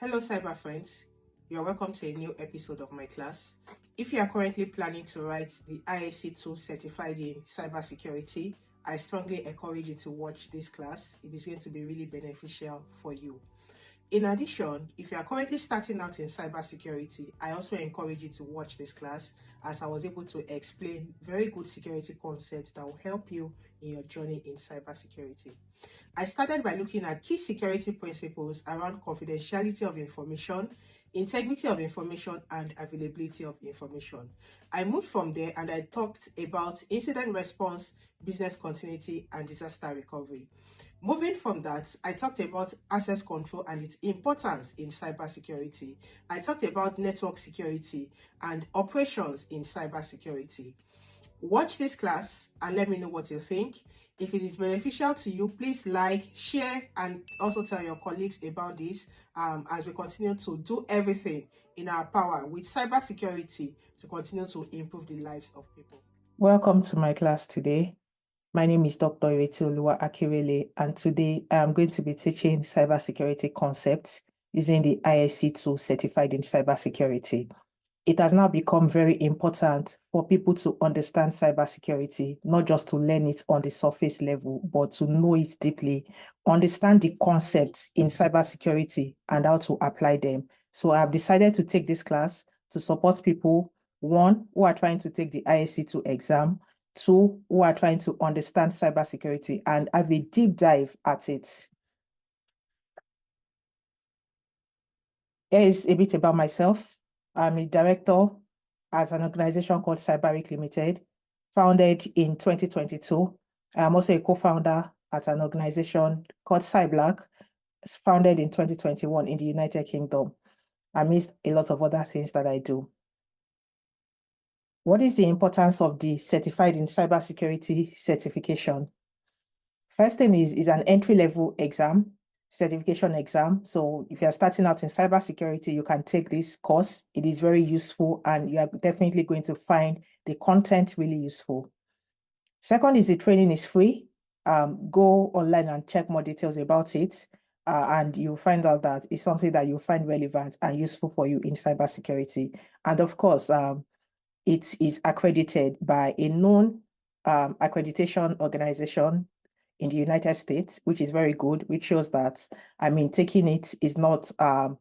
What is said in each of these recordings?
Hello, cyber friends. You are welcome to a new episode of my class. If you are currently planning to write the ISC2 certified in cybersecurity, I strongly encourage you to watch this class. It is going to be really beneficial for you. In addition, if you are currently starting out in cybersecurity, I also encourage you to watch this class as I was able to explain very good security concepts that will help you in your journey in cybersecurity. I started by looking at key security principles around confidentiality of information, integrity of information, and availability of information. I moved from there and I talked about incident response, business continuity, and disaster recovery. Moving from that, I talked about access control and its importance in cybersecurity. I talked about network security and operations in cybersecurity. Watch this class and let me know what you think. If it is beneficial to you, please like, share, and also tell your colleagues about this as we continue to do everything in our power with cybersecurity to continue to improve the lives of people. Welcome to my class today. My name is Dr. Iretoluwa Akirele, and today I'm going to be teaching cybersecurity concepts using the ISC2 certified in cybersecurity. It has now become very important for people to understand cybersecurity, not just to learn it on the surface level, but to know it deeply, understand the concepts in cybersecurity and how to apply them. So I've decided to take this class to support people, one, who are trying to take the ISC2 exam, two, who are trying to understand cybersecurity and have a deep dive at it. Here is a bit about myself. I'm a director at an organization called Cybersecurity Limited, founded in 2022. I'm also a co-founder at an organization called Cyberlac, founded in 2021 in the United Kingdom. I missed a lot of other things that I do. What is the importance of the Certified in Cybersecurity certification? First thing is an entry-level exam, certification exam. So if you're starting out in cybersecurity, you can take this course. It is very useful and you are definitely going to find the content really useful. Second is the training is free. Go online and check more details about it. And you'll find out that it's something that you'll find relevant and useful for you in cybersecurity. And of course, it is accredited by a known accreditation organization in the United States, which is very good, which shows that, taking it is not a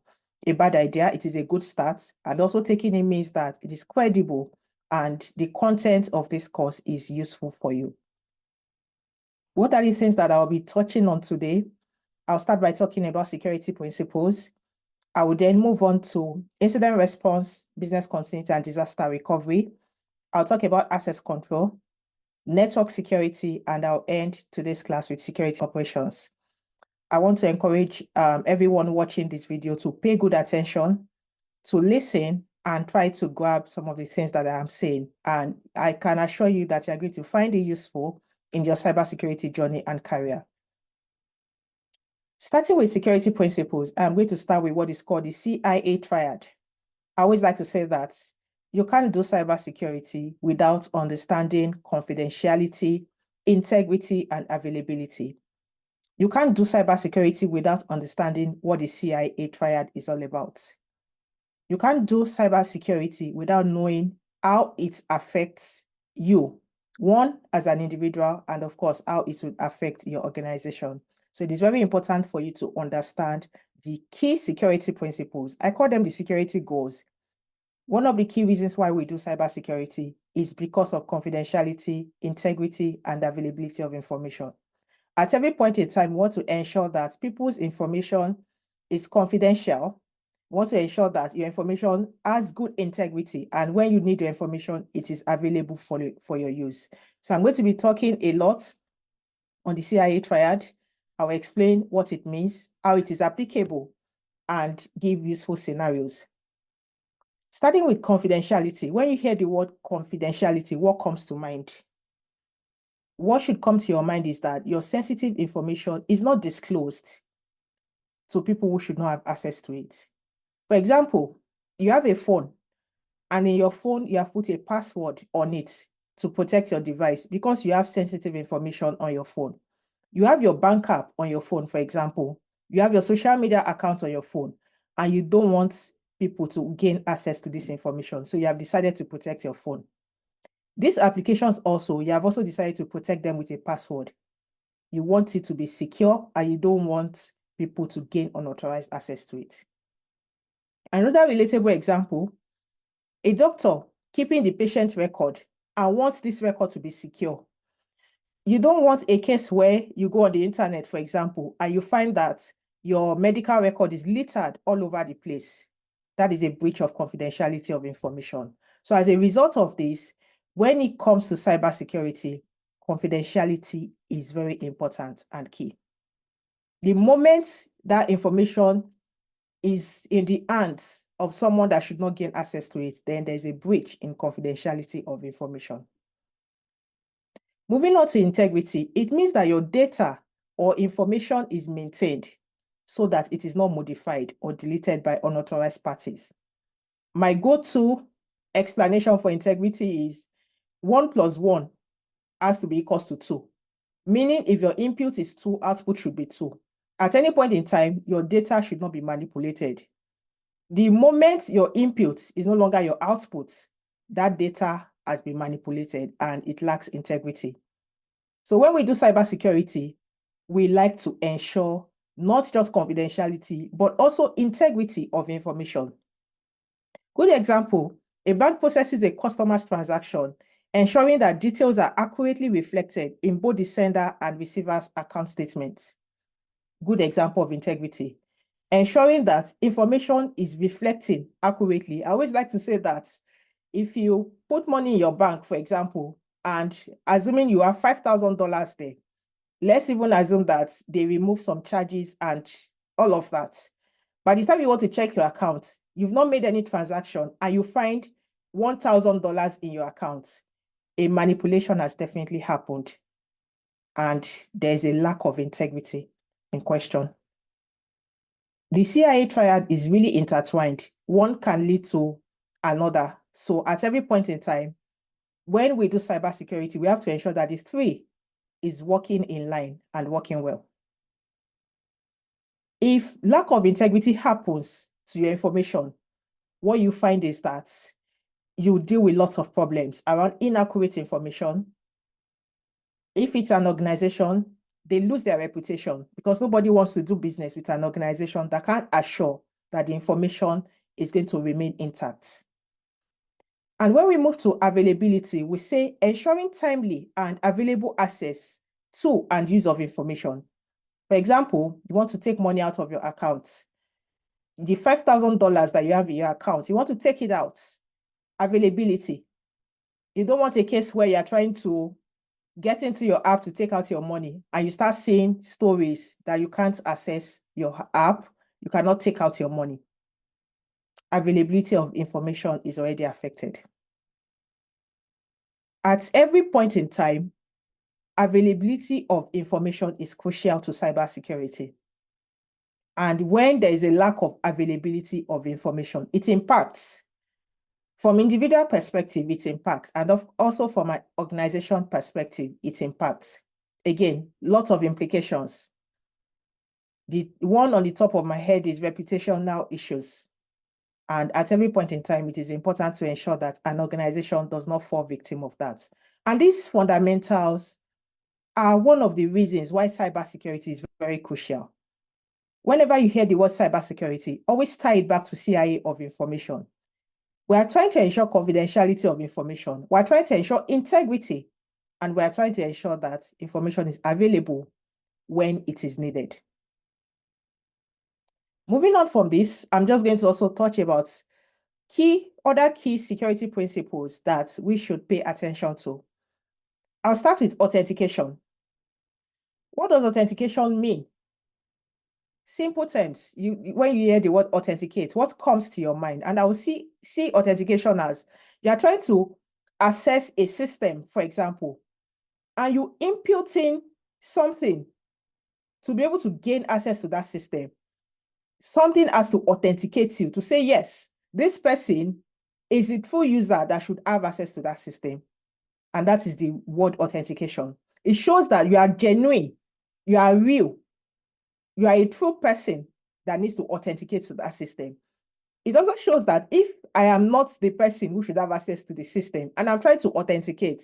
bad idea. It is a good start. And also taking it means that it is credible and the content of this course is useful for you. What are the things that I'll be touching on today? I'll start by talking about security principles. I will then move on to incident response, business continuity, and disaster recovery. I'll talk about access control, network security, and I'll end today's class with security operations. I want to encourage everyone watching this video to pay good attention, to listen, and try to grab some of the things that I am saying. And I can assure you that you're going to find it useful in your cybersecurity journey and career. Starting with security principles, I'm going to start with what is called the CIA triad. I always like to say that you can't do cybersecurity without understanding confidentiality, integrity, and availability. You can't do cybersecurity without understanding what the CIA triad is all about. You can't do cybersecurity without knowing how it affects you, one, as an individual, and of course, how it will affect your organization. So it is very important for you to understand the key security principles. I call them the security goals. One of the key reasons why we do cybersecurity is because of confidentiality, integrity, and availability of information. At every point in time, we want to ensure that people's information is confidential. We want to ensure that your information has good integrity, and when you need your information, it is available for your use. So I'm going to be talking a lot on the CIA triad. I will explain what it means, how it is applicable, and give useful scenarios. Starting with confidentiality, when you hear the word confidentiality, what comes to mind? What should come to your mind is that your sensitive information is not disclosed to people who should not have access to it. For example, you have a phone, and in your phone, you have put a password on it to protect your device because you have sensitive information on your phone. You have your bank app on your phone, for example. You have your social media account on your phone. and you don't want people to gain access to this information. So you have decided to protect your phone. These applications also, you have also decided to protect them with a password. You want it to be secure and you don't want people to gain unauthorized access to it. Another relatable example, a doctor keeping the patient record and wants this record to be secure. You don't want a case where you go on the internet, for example, and you find that your medical record is littered all over the place. That is a breach of confidentiality of information. So as a result of this, when it comes to cybersecurity, confidentiality is very important and key. The moment that information is in the hands of someone that should not gain access to it, then there's a breach in confidentiality of information. Moving on to integrity, it means that your data or information is maintained so that it is not modified or deleted by unauthorized parties. My go-to explanation for integrity is 1 + 1 has to be equals to 2, meaning if your input is 2, output should be 2. At any point in time, your data should not be manipulated. The moment your input is no longer your output, that data has been manipulated and it lacks integrity. So when we do cybersecurity, we like to ensure not just confidentiality, but also integrity of information. Good example, a bank processes a customer's transaction, ensuring that details are accurately reflected in both the sender and receiver's account statements. Good example of integrity. Ensuring that information is reflecting accurately. I always like to say that if you put money in your bank, for example, and assuming you have $5,000 there, let's even assume that they remove some charges and all of that. By the time you want to check your account, you've not made any transaction and you find $1,000 in your account. A manipulation has definitely happened and there's a lack of integrity in question. The CIA triad is really intertwined. One can lead to another. So at every point in time, when we do cybersecurity, we have to ensure that the three is working in line and working well. If lack of integrity happens to your information, what you find is that you deal with lots of problems around inaccurate information. If it's an organization, they lose their reputation because nobody wants to do business with an organization that can't assure that the information is going to remain intact. And when we move to availability, we say ensuring timely and available access to and use of information. For example, you want to take money out of your account. The $5,000 that you have in your account, you want to take it out. Availability. You don't want a case where you're trying to get into your app to take out your money and you start seeing stories that you can't access your app, you cannot take out your money. Availability of information is already affected. At every point in time, availability of information is crucial to cybersecurity. And when there is a lack of availability of information, it impacts. From individual perspective, it impacts. And also from an organization perspective, it impacts. Again, lots of implications. The one on the top of my head is reputational issues. And at every point in time, it is important to ensure that an organization does not fall victim of that. And these fundamentals are one of the reasons why cybersecurity is very crucial. Whenever you hear the word cybersecurity, always tie it back to CIA of information. We are trying to ensure confidentiality of information. We are trying to ensure integrity. And we are trying to ensure that information is available when it is needed. Moving on from this, I'm just going to also touch about other key security principles that we should pay attention to. I'll start with authentication. What does authentication mean? Simple terms. When you hear the word authenticate, what comes to your mind? And I will see authentication as you are trying to access a system, for example, and you inputting something to be able to gain access to that system. Something has to authenticate you to say, yes, this person is the true user that should have access to that system. And that is the word authentication. It shows that you are genuine, you are real, you are a true person that needs to authenticate to that system. It also shows that if I am not the person who should have access to the system and I'm trying to authenticate,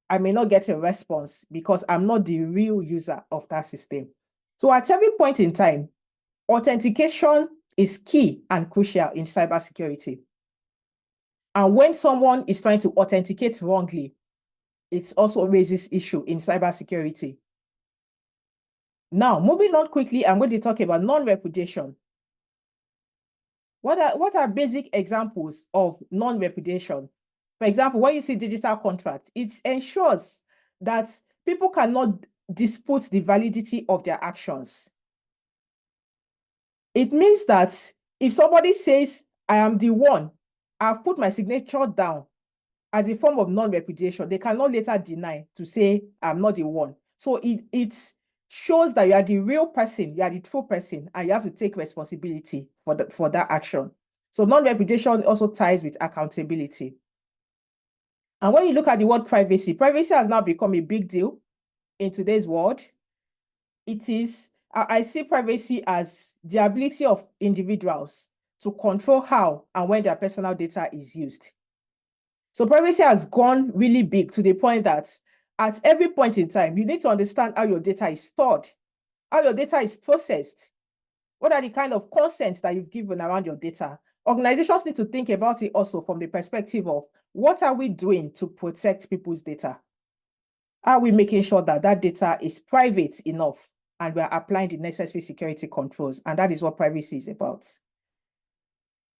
I may not get a response because I'm not the real user of that system. So at every point in time, authentication is key and crucial in cybersecurity. And when someone is trying to authenticate wrongly, it also raises issue in cybersecurity. Now, moving on quickly, I'm going to talk about non-repudiation. What are basic examples of non-repudiation? For example, when you see digital contract, it ensures that people cannot dispute the validity of their actions. It means that if somebody says, I am the one, I've put my signature down as a form of non-repudiation, they cannot later deny to say, I'm not the one. So it shows that you are the real person, you are the true person, and you have to take responsibility for that action. So non-repudiation also ties with accountability. And when you look at the word privacy, privacy has now become a big deal in today's world. I see privacy as the ability of individuals to control how and when their personal data is used. So privacy has gone really big to the point that at every point in time, you need to understand how your data is stored, how your data is processed, what are the kind of consents that you've given around your data. Organizations need to think about it also from the perspective of what are we doing to protect people's data? Are we making sure that that data is private enough and we are applying the necessary security controls? And that is what privacy is about.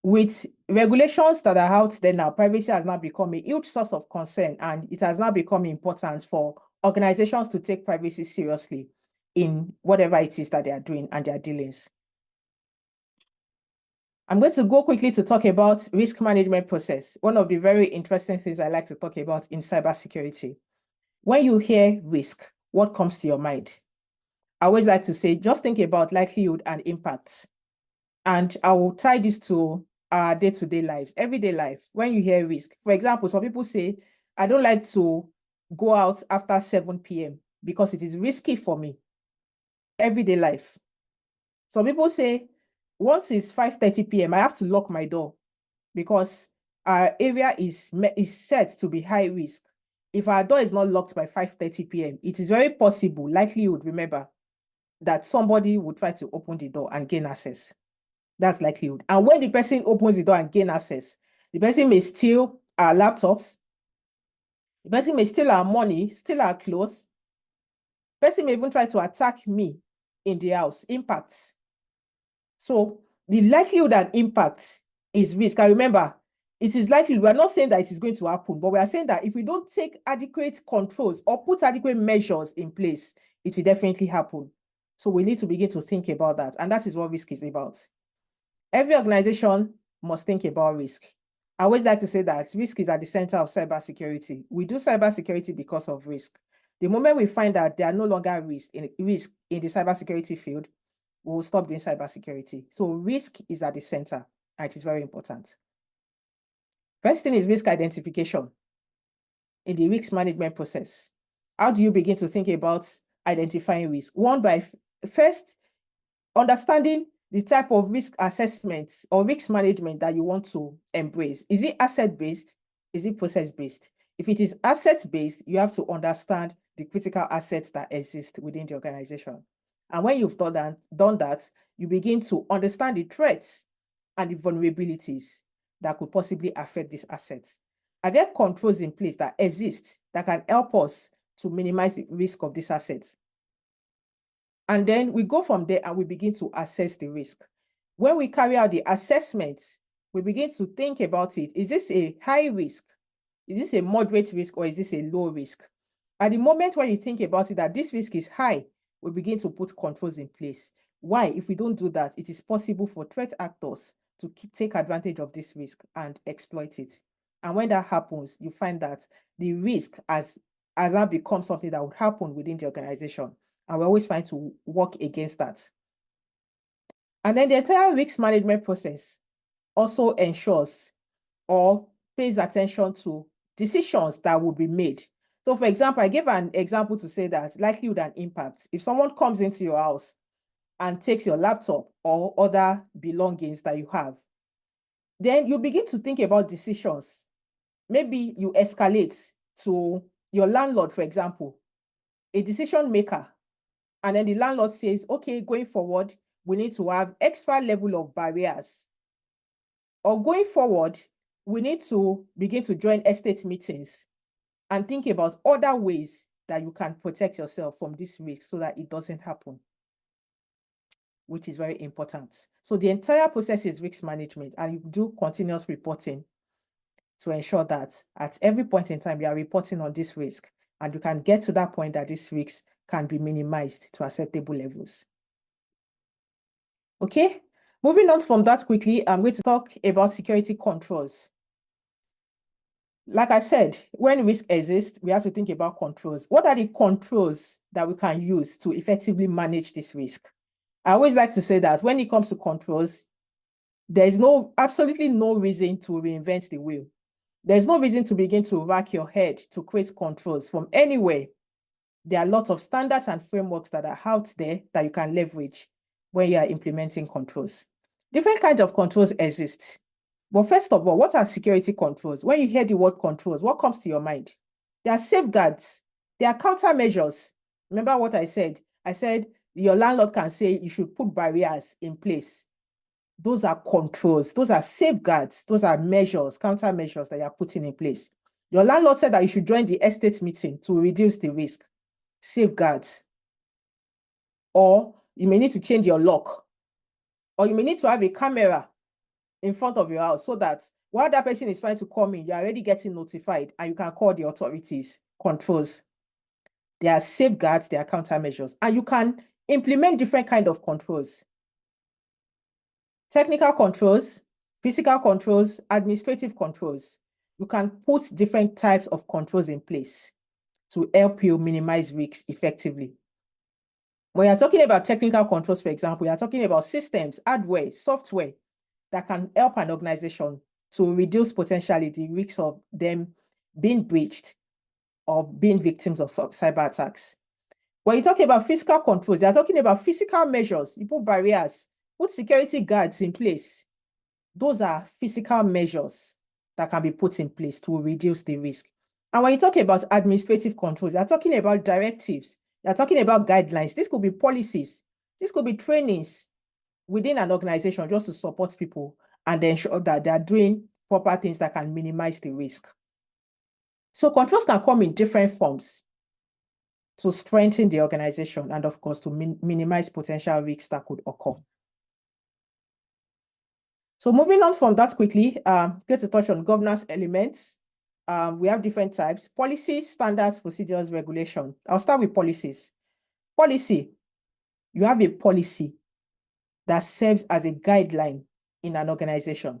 With regulations that are out there now, privacy has now become a huge source of concern, and it has now become important for organizations to take privacy seriously in whatever it is that they are doing and their dealings. I'm going to go quickly to talk about risk management process. One of the very interesting things I like to talk about in cybersecurity. When you hear risk, what comes to your mind? I always like to say, just think about likelihood and impact. And I will tie this to our day-to-day lives, everyday life. When you hear risk, for example, some people say, I don't like to go out after 7 p.m. because it is risky for me. Everyday life. Some people say, once it's 5:30 p.m., I have to lock my door because our area is set to be high risk. If our door is not locked by 5:30 p.m., it is very possible, likelihood, remember, that somebody would try to open the door and gain access. That's likelihood. And when the person opens the door and gain access, the person may steal our laptops, the person may steal our money, steal our clothes, the person may even try to attack me in the house. Impact. So the likelihood and impact is risk. And remember, it is likely, we are not saying that it is going to happen, but we are saying that if we don't take adequate controls or put adequate measures in place, it will definitely happen. So we need to begin to think about that. And that is what risk is about. Every organization must think about risk. I always like to say that risk is at the center of cybersecurity. We do cybersecurity because of risk. The moment we find that there are no longer risk in the cybersecurity field, we will stop doing cybersecurity. So risk is at the center, and it is very important. First thing is risk identification in the risk management process. How do you begin to think about identifying risk? One, by first understanding the type of risk assessment or risk management that you want to embrace. Is it asset-based? Is it process-based? If it is asset-based, you have to understand the critical assets that exist within the organization. And when you've done that, you begin to understand the threats and the vulnerabilities that could possibly affect these assets. Are there controls in place that exist that can help us to minimize the risk of these assets? And then we go from there and we begin to assess the risk. When we carry out the assessments, we begin to think about it. Is this a high risk? Is this a moderate risk, or is this a low risk? At the moment when you think about it, that this risk is high, we begin to put controls in place. Why? If we don't do that, it is possible for threat actors to take advantage of this risk and exploit it. And when that happens, you find that the risk has now become something that would happen within the organization. And we're always trying to work against that. And then the entire risk management process also ensures or pays attention to decisions that will be made. So for example, I gave an example to say that likelihood and impact. If someone comes into your house and takes your laptop or other belongings that you have. Then you begin to think about decisions. Maybe you escalate to your landlord, for example, a decision maker. And then the landlord says, okay, going forward, we need to have extra level of barriers. Or going forward, we need to begin to join estate meetings and think about other ways that you can protect yourself from this risk so that it doesn't happen, which is very important. So the entire process is risk management, and you do continuous reporting to ensure that at every point in time, you are reporting on this risk, and you can get to that point that this risk can be minimized to acceptable levels. Okay, moving on from that quickly, I'm going to talk about security controls. Like I said, when risk exists, we have to think about controls. What are the controls that we can use to effectively manage this risk? I always like to say that when it comes to controls, there's absolutely no reason to reinvent the wheel. There's no reason to begin to rack your head to create controls from anywhere. There are lots of standards and frameworks that are out there that you can leverage when you are implementing controls. Different kinds of controls exist. But first of all, what are security controls? When you hear the word controls, what comes to your mind? There are safeguards. There are countermeasures. Remember what I said? I said your landlord can say you should put barriers in place. Those are controls. Those are safeguards. Those are measures, countermeasures that you are putting in place. Your landlord said that you should join the estate meeting to reduce the risk. Safeguards. Or you may need to change your lock. Or you may need to have a camera in front of your house so that while that person is trying to come in, you're already getting notified and you can call the authorities. Controls. There are safeguards, there are countermeasures, and you can implement different kinds of controls. Technical controls, physical controls, administrative controls. You can put different types of controls in place to help you minimize risks effectively. When you're talking about technical controls, for example, you're talking about systems, hardware, software that can help an organization to reduce potentially the risks of them being breached or being victims of cyber attacks. When you talk about physical controls, they're talking about physical measures. You put barriers, put security guards in place. Those are physical measures that can be put in place to reduce the risk. And when you talk about administrative controls, they're talking about directives. They're talking about guidelines. This could be policies. This could be trainings within an organization just to support people and ensure that they are doing proper things that can minimize the risk. So controls can come in different forms to strengthen the organization and, of course, to minimize potential risks that could occur. So moving on from that quickly, get to touch on governance elements. We have different types: policies, standards, procedures, regulation. I'll start with policies. Policy, you have a policy that serves as a guideline in an organization.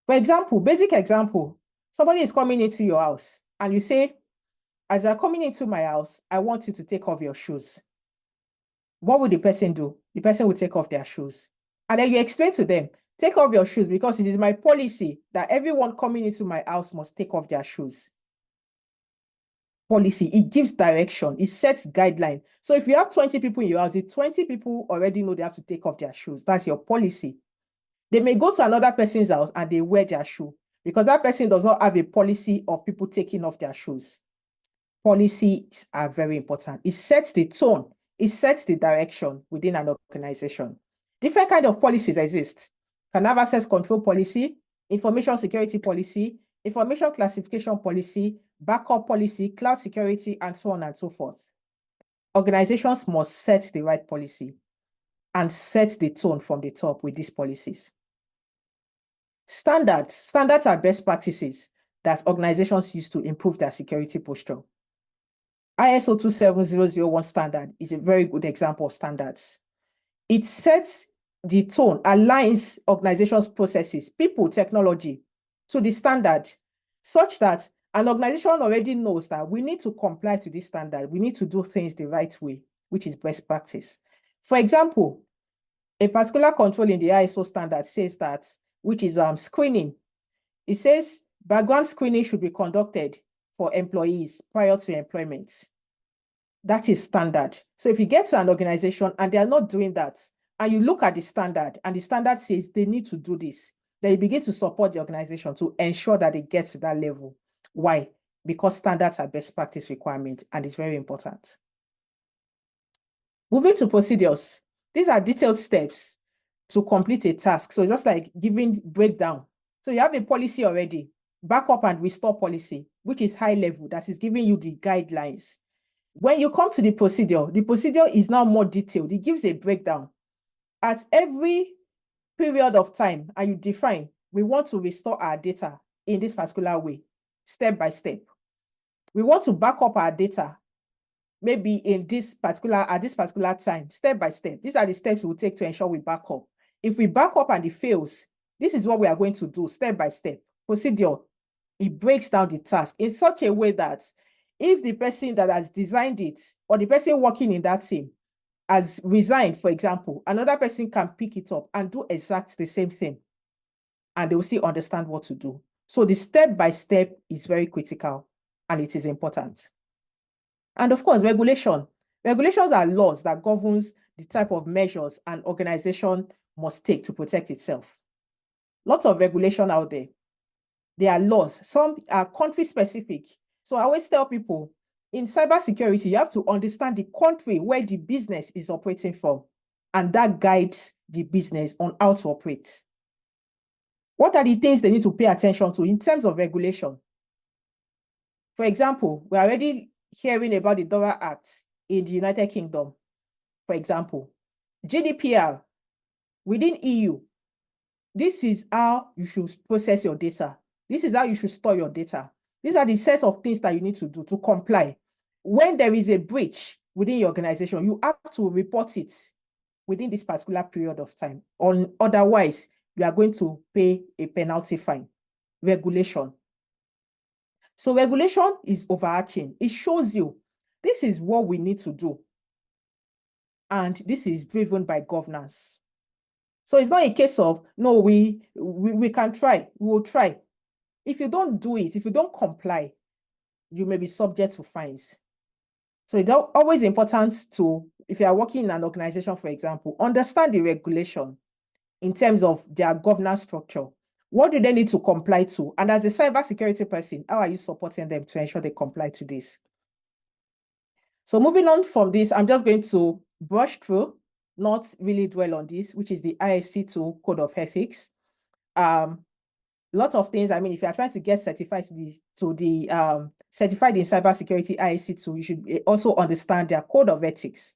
For example, basic example, somebody is coming into your house and you say, as they're coming into my house, I want you to take off your shoes. What would the person do? The person will take off their shoes. And then you explain to them, take off your shoes because it is my policy that everyone coming into my house must take off their shoes. Policy, it gives direction, it sets guidelines. So if you have 20 people in your house, the 20 people already know they have to take off their shoes. That's your policy. They may go to another person's house and they wear their shoe because that person does not have a policy of people taking off their shoes. Policies are very important. It sets the tone. It sets the direction within an organization. Different kinds of policies exist. Can have access control policy, information security policy, information classification policy, backup policy, cloud security, and so on and so forth. Organizations must set the right policy and set the tone from the top with these policies. Standards. Standards are best practices that organizations use to improve their security posture. ISO 27001 standard is a very good example of standards. It sets the tone, aligns organizations' processes, people, technology to the standard, such that an organization already knows that we need to comply to this standard. We need to do things the right way, which is best practice. For example, a particular control in the ISO standard says that, which is screening. It says background screening should be conducted for employees prior to employment. That is standard. So if you get to an organization and they are not doing that, and you look at the standard, and the standard says they need to do this, then you begin to support the organization to ensure that they get to that level. Why? Because standards are best practice requirements, and it's very important. Moving to procedures. These are detailed steps to complete a task. So just like giving breakdown. So you have a policy already, backup and restore policy, which is high level, that is giving you the guidelines. When you come to the procedure is now more detailed. It gives a breakdown. At every period of time, and you define, we want to restore our data in this particular way, step by step. We want to back up our data, maybe at this particular time, step by step. These are the steps we will take to ensure we back up. If we back up and it fails, this is what we are going to do step by step. Procedure, it breaks down the task in such a way that if the person that has designed it or the person working in that team has resigned, for example, another person can pick it up and do exactly the same thing, and they will still understand what to do. So the step by step is very critical, and it is important. And of course, regulation. Regulations are laws that governs the type of measures an organization must take to protect itself. Lots of regulation out there. There are laws. Some are country specific. So I always tell people, in cybersecurity, you have to understand the country where the business is operating from, and that guides the business on how to operate. What are the things they need to pay attention to in terms of regulation? For example, we're already hearing about the DORA Act in the United Kingdom, for example. GDPR within EU. This is how you should process your data. This is how you should store your data. These are the set of things that you need to do to comply. When there is a breach within your organization, you have to report it within this particular period of time. Otherwise, you are going to pay a penalty fine. Regulation. So regulation is overarching. It shows you this is what we need to do. And this is driven by governance. So it's not a case of, no, we can try, we will try. If you don't do it, if you don't comply, you may be subject to fines. So it's always important to, if you are working in an organization, for example, understand the regulation in terms of their governance structure. What do they need to comply to? And as a cybersecurity person, how are you supporting them to ensure they comply to this? So moving on from this, I'm just going to brush through, not really dwell on this, which is the ISC2 Code of Ethics. Lots of things. I mean, if you are trying to get certified certified in cybersecurity ISC2, you should also understand their code of ethics.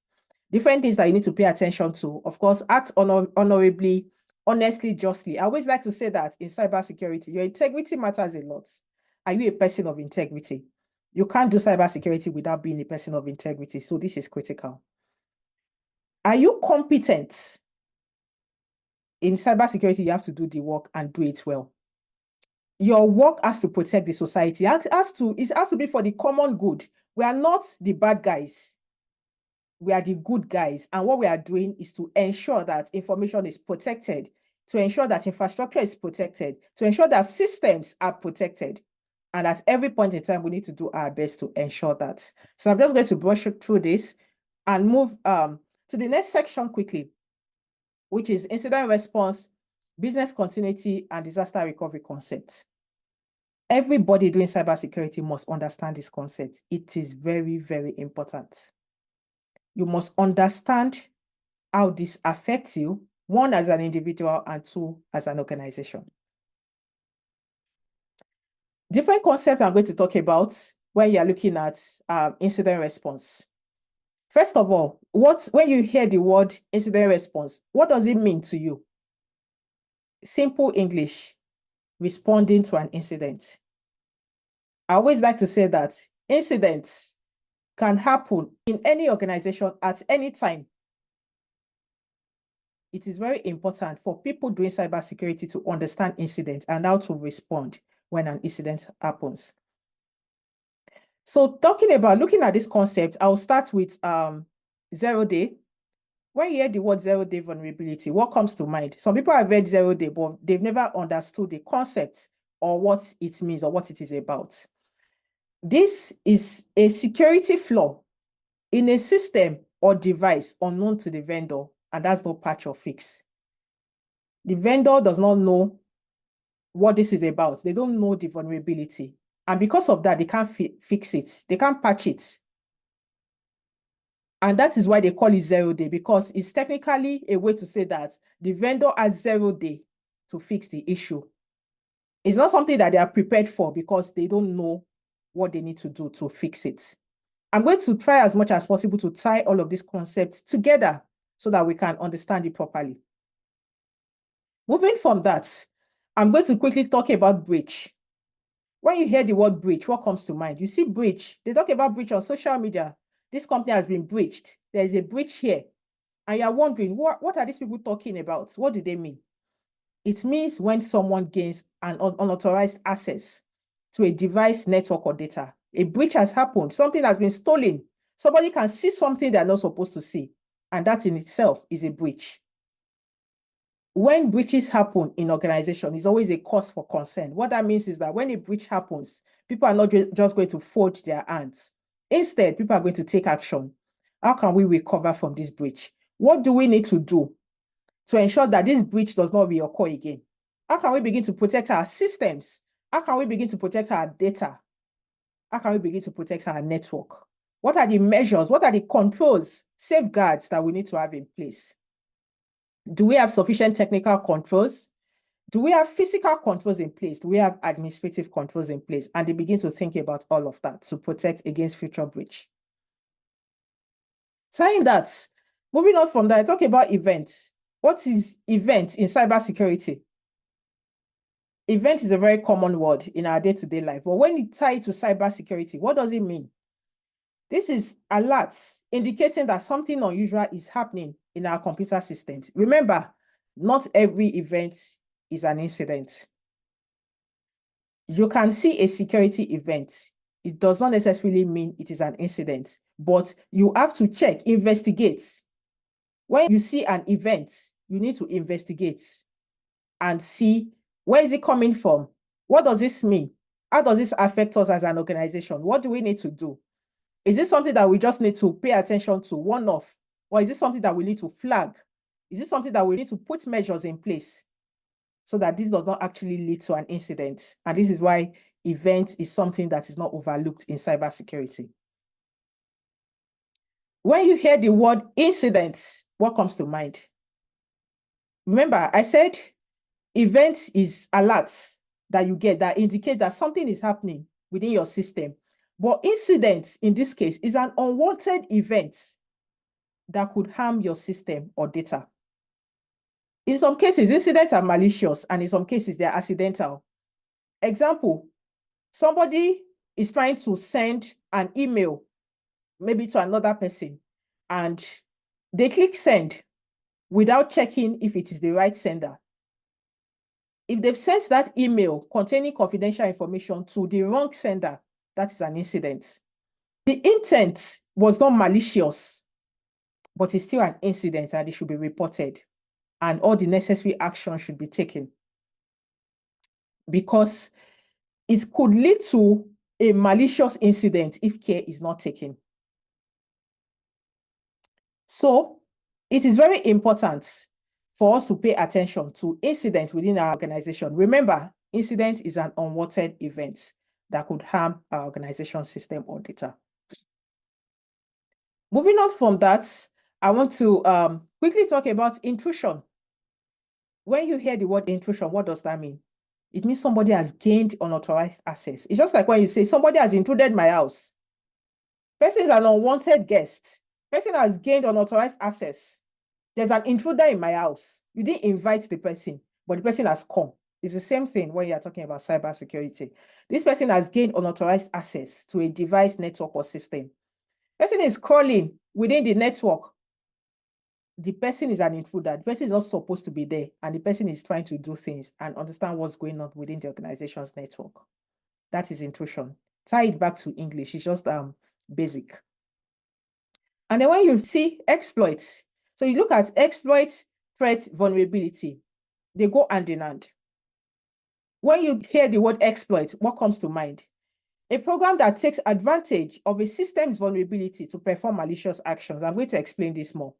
Different things that you need to pay attention to. Of course, act honorably, honestly, justly. I always like to say that in cybersecurity, your integrity matters a lot. Are you a person of integrity? You can't do cybersecurity without being a person of integrity. So this is critical. Are you competent? In cybersecurity, you have to do the work and do it well. Your work has to protect the society. It has to be for the common good. We are not the bad guys. We are the good guys. And what we are doing is to ensure that information is protected, to ensure that infrastructure is protected, to ensure that systems are protected. And at every point in time, we need to do our best to ensure that. So I'm just going to brush through this and move to the next section quickly, which is incident response, business continuity, and disaster recovery concept. Everybody doing cybersecurity must understand this concept. It is very, very important. You must understand how this affects you, one, as an individual, and two, as an organization. Different concepts I'm going to talk about when you're looking at incident response. First of all, when you hear the word incident response, what does it mean to you? Simple English, responding to an incident. I always like to say that incidents can happen in any organization at any time. It is very important for people doing cybersecurity to understand incidents and how to respond when an incident happens. So looking at this concept, I'll start with 0 day. When you hear the word 0 day vulnerability, what comes to mind? Some people have read 0 day, but they've never understood the concept or what it means or what it is about. This is a security flaw in a system or device unknown to the vendor, and that's not patch or fix. The vendor does not know what this is about. They don't know the vulnerability. And because of that, they can't fix it. They can't patch it. And that is why they call it 0 day, because it's technically a way to say that the vendor has 0 day to fix the issue. It's not something that they are prepared for because they don't know what they need to do to fix it. I'm going to try as much as possible to tie all of these concepts together so that we can understand it properly. Moving from that, I'm going to quickly talk about breach. When you hear the word breach, what comes to mind? You see breach. They talk about breach on social media. This company has been breached. There is a breach here. And you're wondering, what are these people talking about? What do they mean? It means when someone gains an unauthorized access to a device, network, or data. A breach has happened. Something has been stolen. Somebody can see something they're not supposed to see. And that in itself is a breach. When breaches happen in organization, it's always a cause for concern. What that means is that when a breach happens, people are not just going to fold their hands. Instead, people are going to take action. How can we recover from this breach? What do we need to do to ensure that this breach does not reoccur again? How can we begin to protect our systems? How can we begin to protect our data? How can we begin to protect our network? What are the measures? What are the controls, safeguards that we need to have in place? Do we have sufficient technical controls? Do we have physical controls in place? Do we have administrative controls in place? And they begin to think about all of that to protect against future breach. Saying that, moving on from that, I talk about events. What is event in cybersecurity? Event is a very common word in our day-to-day life, but when you tie it to cybersecurity, what does it mean? This is alerts indicating that something unusual is happening in our computer systems. Remember, not every event is an incident. You can see a security event. It does not necessarily mean it is an incident, but you have to check, investigate. When you see an event, you need to investigate and see, where is it coming from? What does this mean? How does this affect us as an organization? What do we need to do? Is this something that we just need to pay attention to one-off? Or is this something that we need to flag? Is this something that we need to put measures in place so that this does not actually lead to an incident? And this is why event is something that is not overlooked in cybersecurity. When you hear the word incidents, what comes to mind? Remember, I said event is alerts that you get that indicate that something is happening within your system. But incident, in this case, is an unwanted event that could harm your system or data. In some cases, incidents are malicious, and in some cases, they're accidental. Example, somebody is trying to send an email, maybe to another person, and they click send without checking if it is the right sender. If they've sent that email containing confidential information to the wrong sender, that is an incident. The intent was not malicious, but it's still an incident and it should be reported. And all the necessary action should be taken, because it could lead to a malicious incident if care is not taken. So it is very important for us to pay attention to incidents within our organization. Remember, incident is an unwanted event that could harm our organization system or data. Moving on from that, I want to quickly talk about intrusion. When you hear the word intrusion, what does that mean? It means somebody has gained unauthorized access. It's just like when you say somebody has intruded my house. Person is an unwanted guest. Person has gained unauthorized access. There's an intruder in my house. You didn't invite the person, but the person has come. It's the same thing when you're talking about cybersecurity. This person has gained unauthorized access to a device, network, or system. Person is crawling within the network. The person is an intruder. The person is not supposed to be there, and the person is trying to do things and understand what's going on within the organization's network. That is intrusion. Tie it back to English. It's just basic. And then when you see exploits, so you look at exploit, threat, vulnerability, they go hand in hand. When you hear the word exploit, what comes to mind? A program that takes advantage of a system's vulnerability to perform malicious actions. I'm going to explain this more.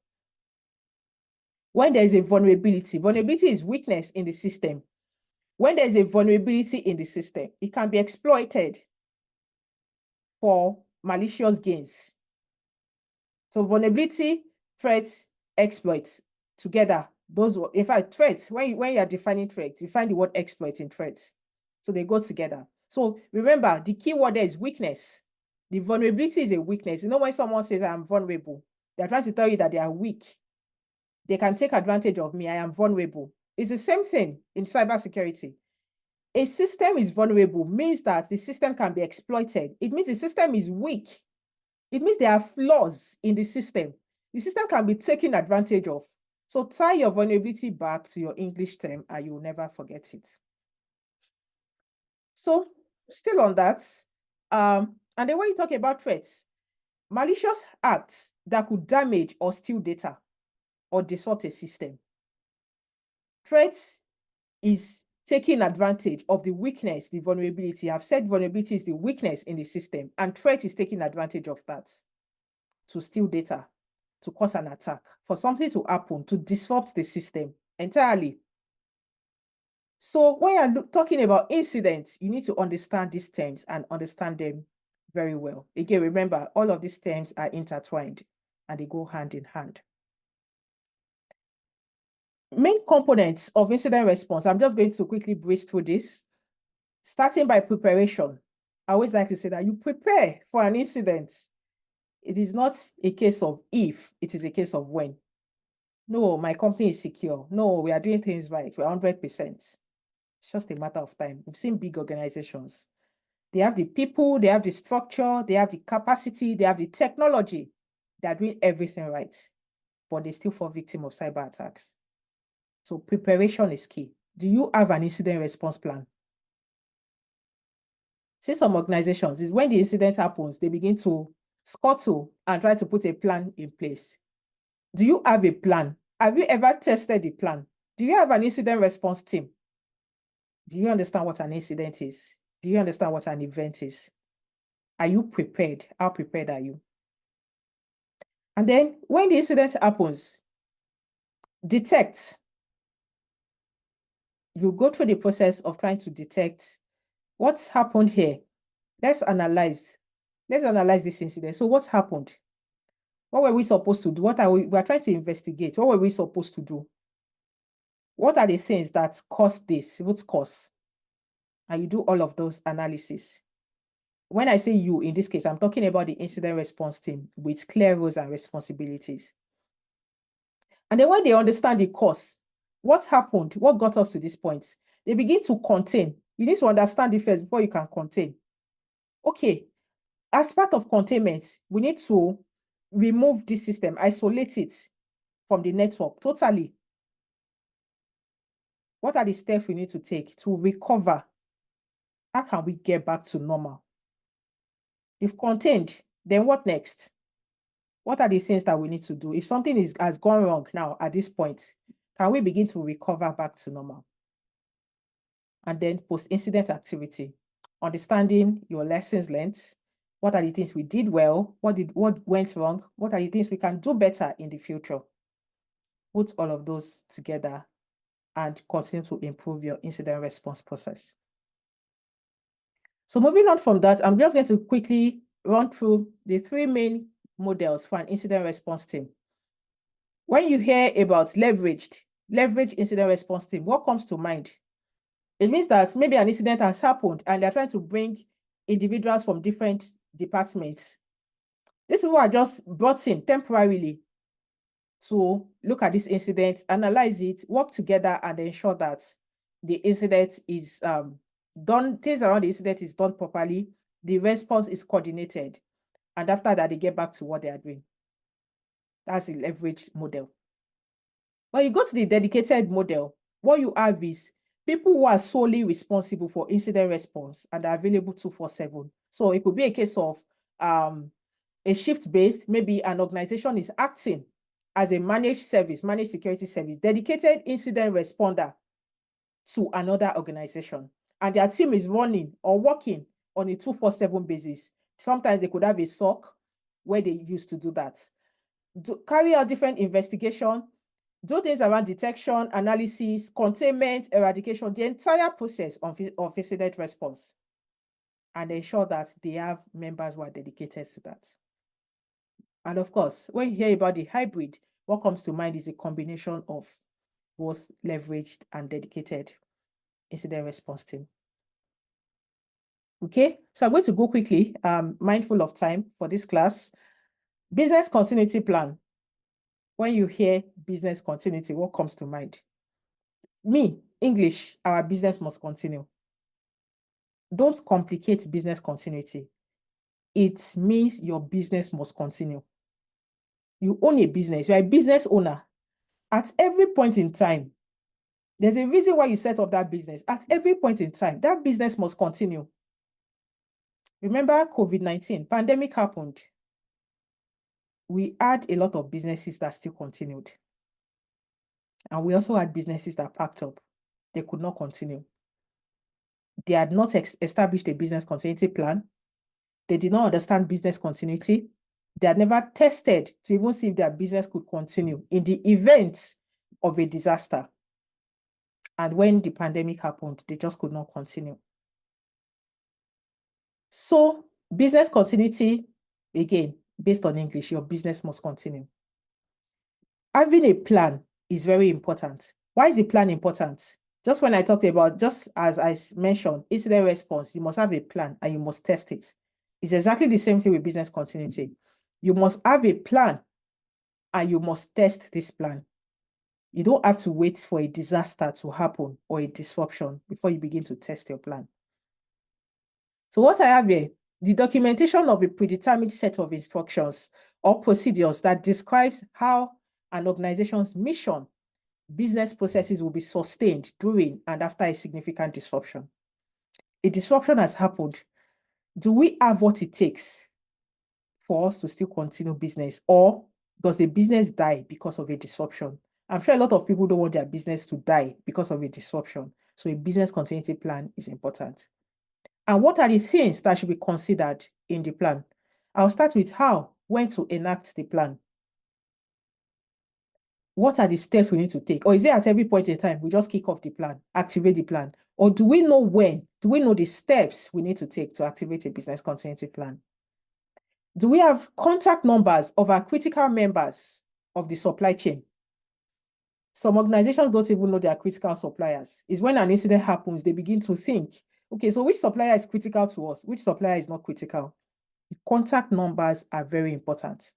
When there is a vulnerability is weakness in the system. When there is a vulnerability in the system, it can be exploited for malicious gains. So vulnerability, threats, exploits together. Those, in fact, threats, when you are defining threats, you find the word exploit in threats. So they go together. So remember, the key word there is weakness. The vulnerability is a weakness. You know, when someone says I'm vulnerable, they're trying to tell you that they are weak. They can take advantage of me. I am vulnerable. It's the same thing in cybersecurity. A system is vulnerable means that the system can be exploited. It means the system is weak. It means there are flaws in the system. The system can be taken advantage of. So tie your vulnerability back to your English term and you will never forget it. So still on that, and then when you talk about threats, malicious acts that could damage or steal data or disrupt a system. Threats is taking advantage of the weakness, the vulnerability. I've said vulnerability is the weakness in the system, and threat is taking advantage of that to steal data, to cause an attack, for something to happen, to disrupt the system entirely. So when you're talking about incidents, you need to understand these terms and understand them very well. Again, remember, all of these terms are intertwined and they go hand in hand. Main components of incident response. I'm just going to quickly breeze through this. Starting by preparation. I always like to say that you prepare for an incident. It is not a case of if, it is a case of when. No, my company is secure. No, we are doing things right. We're 100%. It's just a matter of time. We've seen big organizations. They have the people, they have the structure, they have the capacity, they have the technology. They're doing everything right, but they still fall victim of cyber attacks. So preparation is key. Do you have an incident response plan? See, some organizations, is when the incident happens, they begin to scuttle and try to put a plan in place. Do you have a plan? Have you ever tested the plan? Do you have an incident response team? Do you understand what an incident is? Do you understand what an event is? Are you prepared? How prepared are you? And then when the incident happens, detect. You go through the process of trying to detect what's happened here. Let's analyze. Let's analyze this incident. So what happened? What were we supposed to do? We are trying to investigate. What were we supposed to do? What are the things that caused this? Root cause? And you do all of those analysis. When I say you, in this case, I'm talking about the incident response team with clear roles and responsibilities. And then when they understand the cause, what happened, what got us to this point, they begin to contain. You need to understand it first before you can contain. Okay, as part of containment, we need to remove this system, isolate it from the network totally. What are the steps we need to take to recover? How can we get back to normal? If contained, then what next? What are the things that we need to do? If something has gone wrong now at this point, can we begin to recover back to normal? And then post-incident activity, understanding your lessons learned. What are the things we did well? What went wrong? What are the things we can do better in the future? Put all of those together and continue to improve your incident response process. So moving on from that, I'm just going to quickly run through the three main models for an incident response team. When you hear about leveraged incident response team, what comes to mind? It means that maybe an incident has happened and they're trying to bring individuals from different departments. These people are just brought in temporarily to look at this incident, analyze it, work together, and ensure that the incident is done, things around the incident is done properly, the response is coordinated, and after that, they get back to what they are doing. That's the leverage model. When you go to the dedicated model, what you have is people who are solely responsible for incident response and are available 24/7. So it could be a case of a shift-based, maybe an organization is acting as a managed security service, dedicated incident responder to another organization. And their team is running or working on a 247 basis. Sometimes they could have a SOC where they used to do that. Carry out different investigation, do things around detection, analysis, containment, eradication, the entire process of incident response, and ensure that they have members who are dedicated to that. And of course, when you hear about the hybrid, what comes to mind is a combination of both leveraged and dedicated incident response team. Okay, so I'm going to go quickly, mindful of time for this class. Business continuity plan. When you hear business continuity, what comes to mind? Me, English, our business must continue. Don't complicate business continuity. It means your business must continue. You own a business, you're a business owner. At every point in time, there's a reason why you set up that business. At every point in time, that business must continue. Remember COVID-19, pandemic happened. We had a lot of businesses that still continued. And we also had businesses that packed up. They could not continue. They had not established a business continuity plan. They did not understand business continuity. They had never tested to even see if their business could continue in the event of a disaster. And when the pandemic happened, they just could not continue. So business continuity, again, based on English, your business must continue. Having a plan is very important. Why is the plan important? Just when I talked about, just as I mentioned, incident response, you must have a plan and you must test it. It's exactly the same thing with business continuity. You must have a plan and you must test this plan. You don't have to wait for a disaster to happen or a disruption before you begin to test your plan. So what I have here, the documentation of a predetermined set of instructions or procedures that describes how an organization's mission, business processes will be sustained during and after a significant disruption. A disruption has happened. Do we have what it takes for us to still continue business, or does the business die because of a disruption? I'm sure a lot of people don't want their business to die because of a disruption. So a business continuity plan is important. And what are the things that should be considered in the plan? I'll start with when to enact the plan. What are the steps we need to take? Or is it at every point in time, we just kick off the plan, activate the plan? Or do we know when? Do we know the steps we need to take to activate a business continuity plan? Do we have contact numbers of our critical members of the supply chain? Some organizations don't even know their critical suppliers. It's when an incident happens, they begin to think, okay, so which supplier is critical to us? Which supplier is not critical? The contact numbers are very important.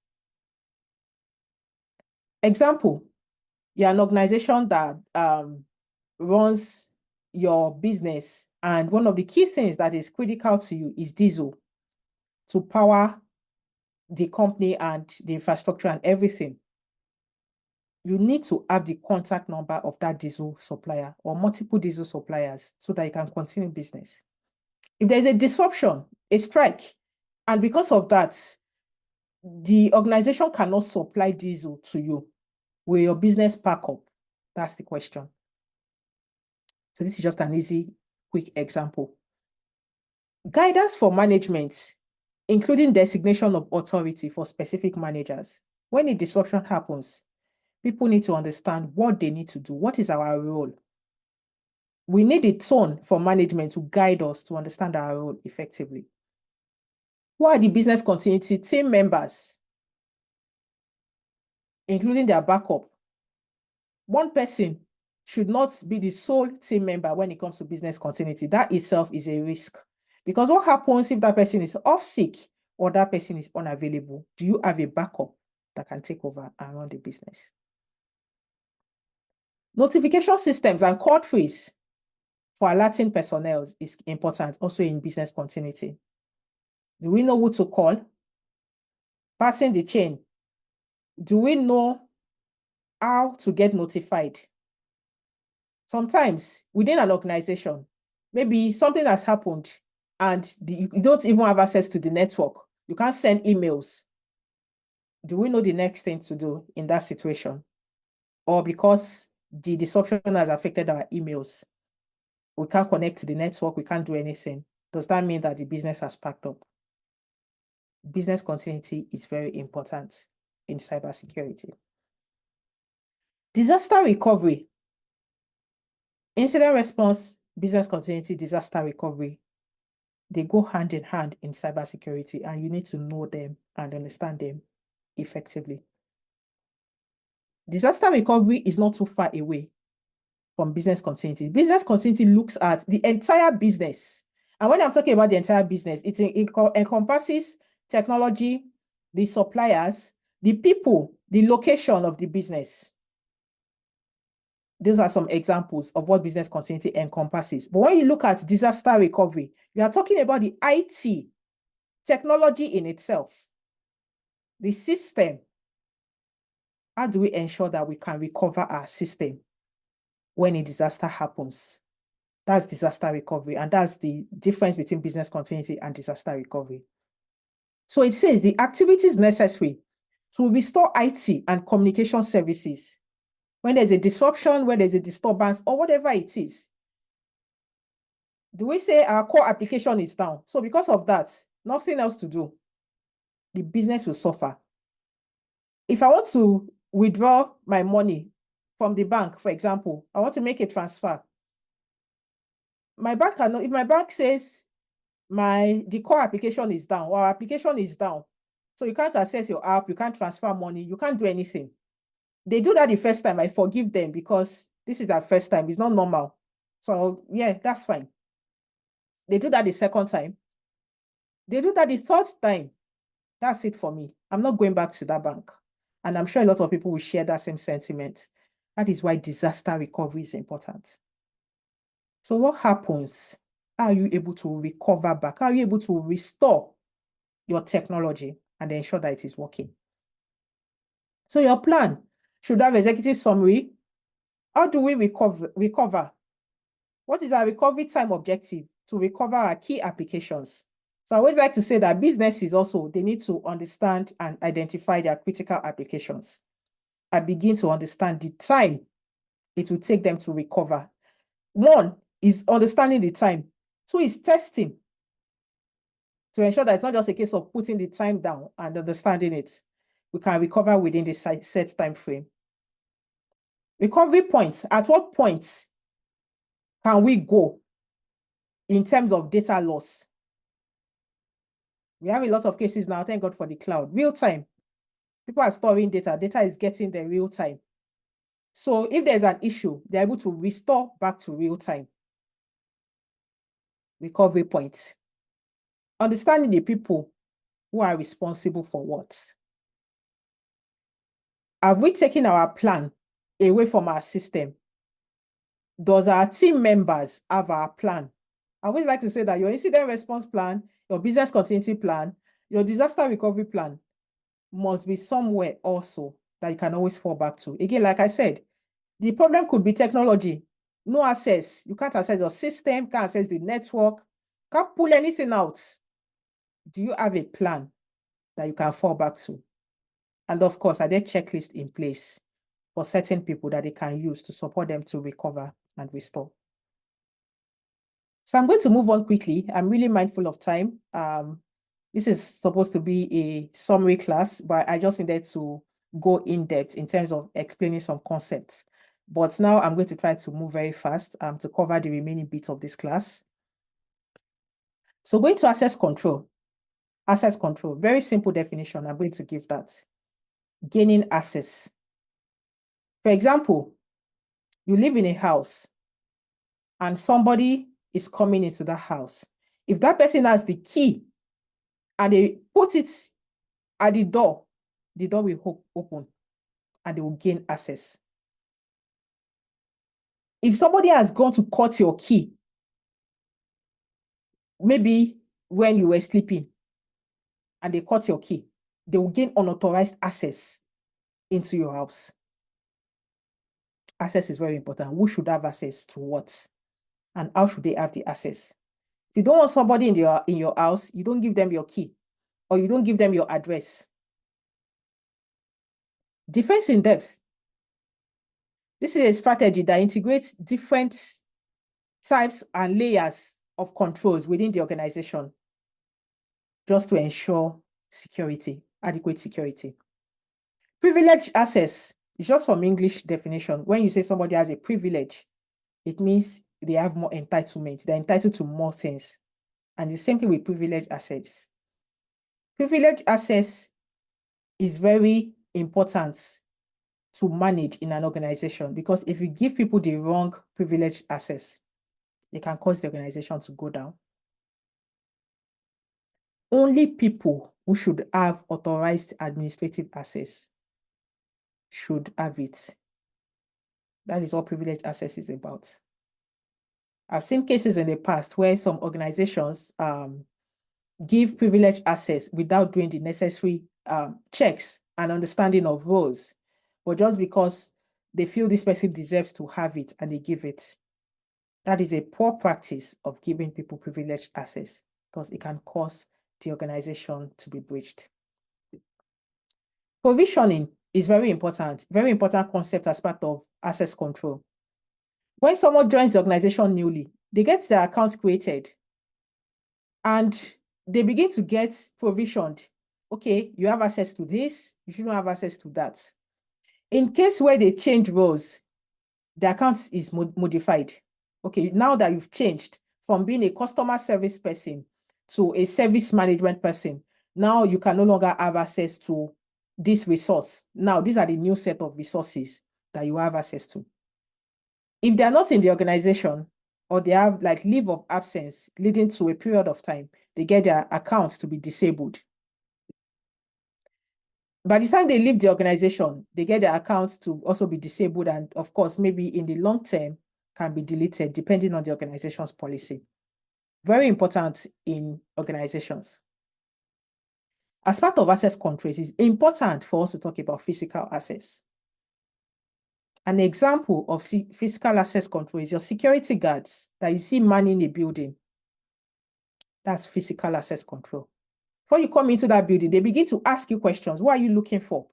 Example, you're an organization that runs your business, and one of the key things that is critical to you is diesel to power the company and the infrastructure and everything. You need to have the contact number of that diesel supplier or multiple diesel suppliers so that you can continue business. If there's a disruption, a strike, and because of that, the organization cannot supply diesel to you, will your business pack up? That's the question. So this is just an easy, quick example. Guidance for management, including designation of authority for specific managers. When a disruption happens, people need to understand what they need to do. What is our role? We need a tone for management to guide us to understand our role effectively. Who are the business continuity team members, including their backup? One person should not be the sole team member when it comes to business continuity. That itself is a risk. Because what happens if that person is off sick or that person is unavailable? Do you have a backup that can take over and run the business? Notification systems and call trees for alerting personnel is important also in business continuity. Do we know who to call? Passing the chain. Do we know how to get notified? Sometimes within an organization, maybe something has happened and you don't even have access to the network. You can't send emails. Do we know the next thing to do in that situation? Or because the disruption has affected our emails, we can't connect to the network, we can't do anything. does that mean that the business has packed up? Business continuity is very important in cybersecurity. Disaster recovery. Incident response, business continuity, disaster recovery, they go hand in hand in cybersecurity, and you need to know them and understand them effectively. Disaster recovery is not too far away from business continuity. Business continuity looks at the entire business. And when I'm talking about the entire business, it encompasses technology, the suppliers, the people, the location of the business. Those are some examples of what business continuity encompasses. But when you look at disaster recovery, you are talking about the IT, technology in itself, the system. How do we ensure that we can recover our system when a disaster happens? That's disaster recovery, and that's the difference between business continuity and disaster recovery. So it says the activities necessary to restore IT and communication services when there's a disruption, when there's a disturbance, or whatever it is. Do we say our core application is down? So because of that, nothing else to do. The business will suffer. If I want to withdraw my money from the bank, for example, I want to make a transfer. My bank cannot, if my bank says the core application is down, or our application is down, so you can't access your app, you can't transfer money, you can't do anything. They do that the first time, I forgive them because this is their first time, it's not normal. So yeah, that's fine. They do that the second time. They do that the third time. That's it for me. I'm not going back to that bank. And I'm sure a lot of people will share that same sentiment. That is why disaster recovery is important. So what happens? How are you able to recover back? How are you able to restore your technology and ensure that it is working? So your plan should have executive summary. How do we recover? What is our recovery time objective to recover our key applications? So I always like to say that businesses also, they need to understand and identify their critical applications and begin to understand the time it will take them to recover. One is understanding the time. Two is testing to ensure that it's not just a case of putting the time down and understanding it. We can recover within the set time frame. Recovery points. At what point can we go in terms of data loss? We have a lot of cases now, thank God for the cloud. Real time. People are storing data. Data is getting there real time. So if there's an issue, they're able to restore back to real time. Recovery points. Understanding the people who are responsible for what. Have we taken our plan away from our system? Does our team members have our plan? I always like to say that your incident response plan, your business continuity plan, your disaster recovery plan must be somewhere also that you can always fall back to. Again, like I said, the problem could be technology. No access. You can't access your system, can't access the network, can't pull anything out. Do you have a plan that you can fall back to? And of course, are there checklists in place for certain people that they can use to support them to recover and restore? So I'm going to move on quickly. I'm really mindful of time. This is supposed to be a summary class, but I just needed to go in depth in terms of explaining some concepts. But now I'm going to try to move very fast to cover the remaining bits of this class. So going to access control. Access control, very simple definition. I'm going to give that. Gaining access. For example, you live in a house and somebody is coming into that house. If that person has the key and they put it at the door will open and they will gain access. If somebody has gone to cut your key, maybe when you were sleeping and they cut your key, they will gain unauthorized access into your house. Access is very important. Who should have access to what? And how should they have the access? If you don't want somebody in your house, you don't give them your key or you don't give them your address. Defense in depth. This is a strategy that integrates different types and layers of controls within the organization just to ensure security, adequate security. Privileged access is just from English definition. When you say somebody has a privilege, it means they have more entitlement. They're entitled to more things. And the same thing with privileged access. Privileged access is very important to manage in an organization, because if you give people the wrong privileged access, it can cause the organization to go down. Only people who should have authorized administrative access should have it. That is what privileged access is about. I've seen cases in the past where some organizations give privileged access without doing the necessary checks and understanding of roles, but just because they feel this person deserves to have it and they give it. That is a poor practice of giving people privileged access, because it can cause the organization to be breached. Provisioning is very important concept as part of access control. When someone joins the organization newly, they get their account created and they begin to get provisioned. Okay, you have access to this, you shouldn't have access to that. In case where they change roles, the account is modified. Okay, now that you've changed from being a customer service person to a service management person, now you can no longer have access to this resource. Now, these are the new set of resources that you have access to. If they're not in the organization, or they have like leave of absence leading to a period of time, they get their accounts to be disabled. By the time they leave the organization, they get their accounts to also be disabled, and of course, maybe in the long term can be deleted depending on the organization's policy. Very important in organizations. As part of access controls, it's important for us to talk about physical access. An example of physical access control is your security guards that you see manning a building. That's physical access control. Before you come into that building, they begin to ask you questions. What are you looking for?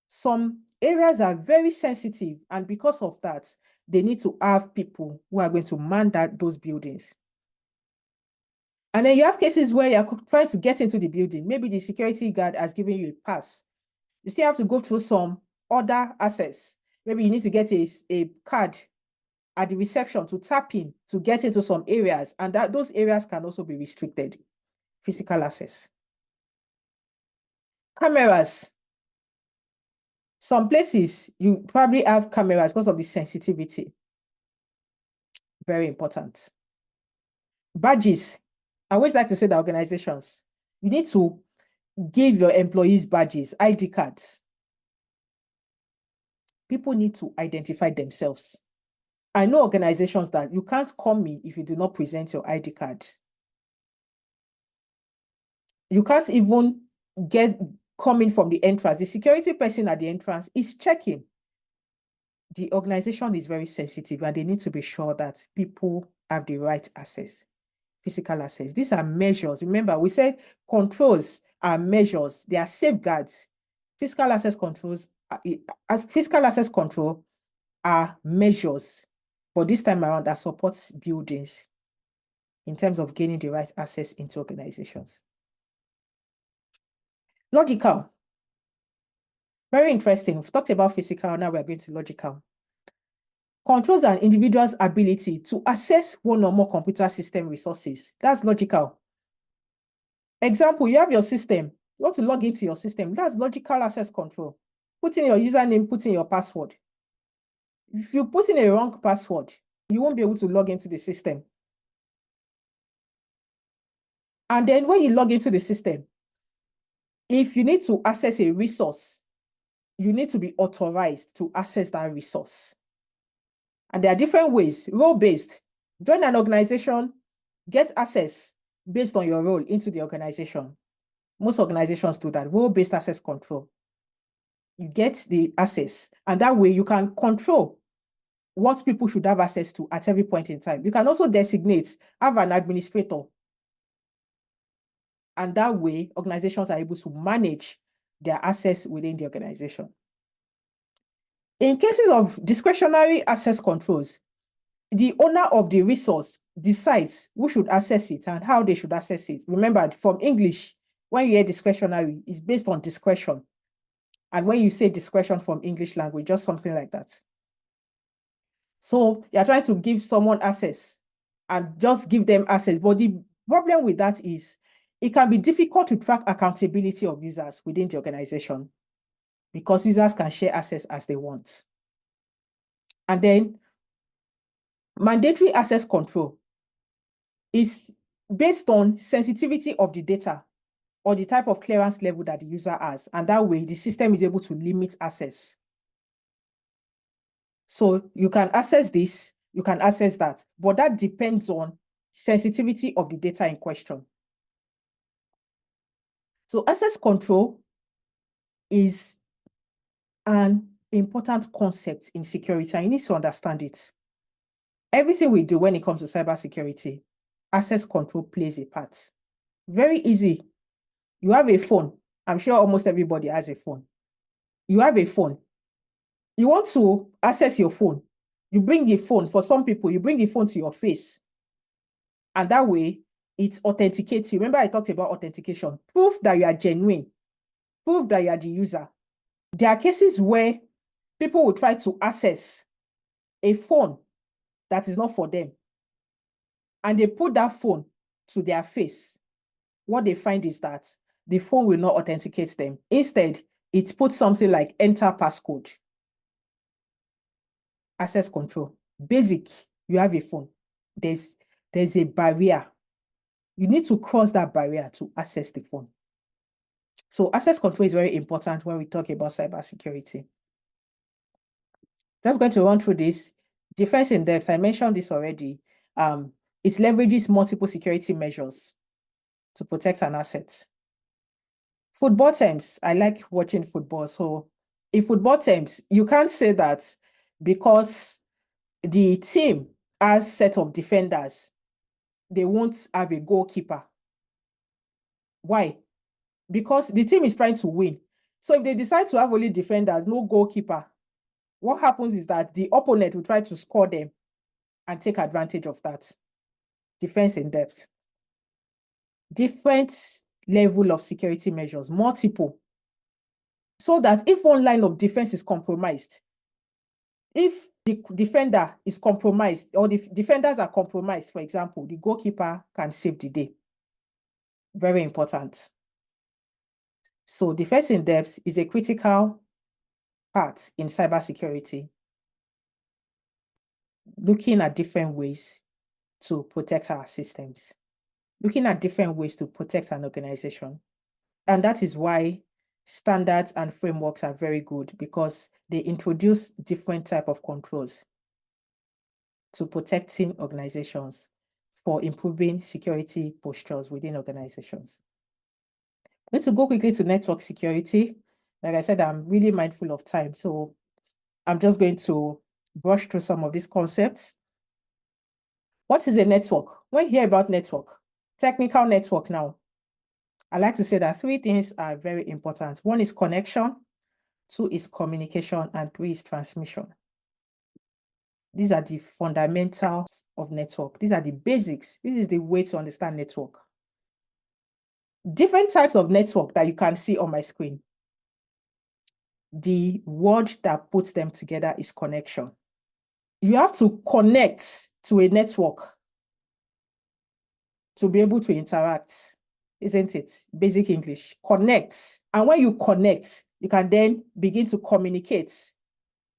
Some areas are very sensitive, and because of that, they need to have people who are going to man those buildings. And then you have cases where you're trying to get into the building. Maybe the security guard has given you a pass. You still have to go through some other access. Maybe you need to get a card at the reception to tap in to get into some areas, and those areas can also be restricted. Physical access. Cameras. Some places you probably have cameras because of the sensitivity. Very important. Badges. I always like to say that organizations, you need to give your employees badges, ID cards. People need to identify themselves. I know organizations that you can't come in if you do not present your ID card. You can't even come in from the entrance. The security person at the entrance is checking. The organization is very sensitive, and they need to be sure that people have the right access, physical access. These are measures. Remember, we said controls are measures. They are safeguards. Physical access controls, physical access control are measures, but this time around that supports buildings in terms of gaining the right access into organizations. Logical. Very interesting. We've talked about physical, now we're going to logical. Controls an individual's ability to access one or more computer system resources. That's logical. Example, you have your system. You want to log into your system. That's logical access control. Put in your username, put in your password. If you put in a wrong password, you won't be able to log into the system. And then when you log into the system, if you need to access a resource, you need to be authorized to access that resource. And there are different ways, role-based. Join an organization, get access based on your role into the organization. Most organizations do that, role-based access control. You get the access, and that way you can control what people should have access to at every point in time. You can also designate, have an administrator. And that way, organizations are able to manage their access within the organization. In cases of discretionary access controls, the owner of the resource decides who should access it and how they should access it. Remember, from English, when you hear discretionary, it's based on discretion. And when you say discretion from English language, just something like that. So you're trying to give someone access and just give them access. But the problem with that is it can be difficult to track accountability of users within the organization because users can share access as they want. And then mandatory access control is based on sensitivity of the data or the type of clearance level that the user has. And that way, the system is able to limit access. So you can access this, you can access that, but that depends on sensitivity of the data in question. So access control is an important concept in security, and you need to understand it. Everything we do when it comes to cybersecurity, access control plays a part. Very easy. You have a phone. I'm sure almost everybody has a phone. You have a phone. You want to access your phone. You bring the phone. For some people, you bring the phone to your face. And that way, it authenticates you. Remember, I talked about authentication. Proof that you are genuine. Proof that you are the user. There are cases where people will try to access a phone that is not for them. And they put that phone to their face. What they find is that the phone will not authenticate them. Instead, it puts something like enter passcode. Access control. Basic, you have a phone. There's a barrier. You need to cross that barrier to access the phone. So access control is very important when we talk about cybersecurity. Just going to run through this. Defense in depth, I mentioned this already. It leverages multiple security measures to protect an asset. Football terms, I like watching football. So in football terms, you can't say that because the team has a set of defenders, they won't have a goalkeeper. Why? Because the team is trying to win. So if they decide to have only defenders, no goalkeeper, what happens is that the opponent will try to score them and take advantage of that. Defense in depth. Different level of security measures, multiple. So that if one line of defense is compromised, if the defender is compromised or the defenders are compromised, for example, the goalkeeper can save the day. Very important. So defense in depth is a critical part in cybersecurity, looking at different ways to protect our systems, looking at different ways to protect an organization. And that is why standards and frameworks are very good, because they introduce different type of controls to protecting organizations for improving security postures within organizations. I'm going to go quickly to network security. Like I said, I'm really mindful of time, so I'm just going to brush through some of these concepts. What is a network? When you hear about network, technical network now, I like to say that 3 things are very important. 1 is connection, 2 is communication, and 3 is transmission. These are the fundamentals of network. These are the basics. This is the way to understand network. Different types of network that you can see on my screen. The word that puts them together is connection. You have to connect to a network to be able to interact, isn't it? Basic English. Connect. And when you connect, you can then begin to communicate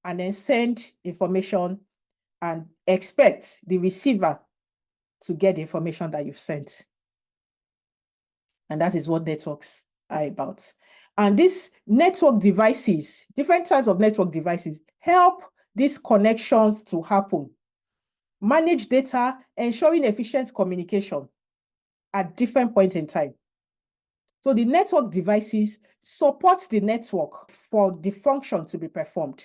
and then send information and expect the receiver to get the information that you've sent. And that is what networks are about. And these network devices, different types of network devices, help these connections to happen. Manage data, ensuring efficient communication at different points in time. So the network devices support the network for the function to be performed.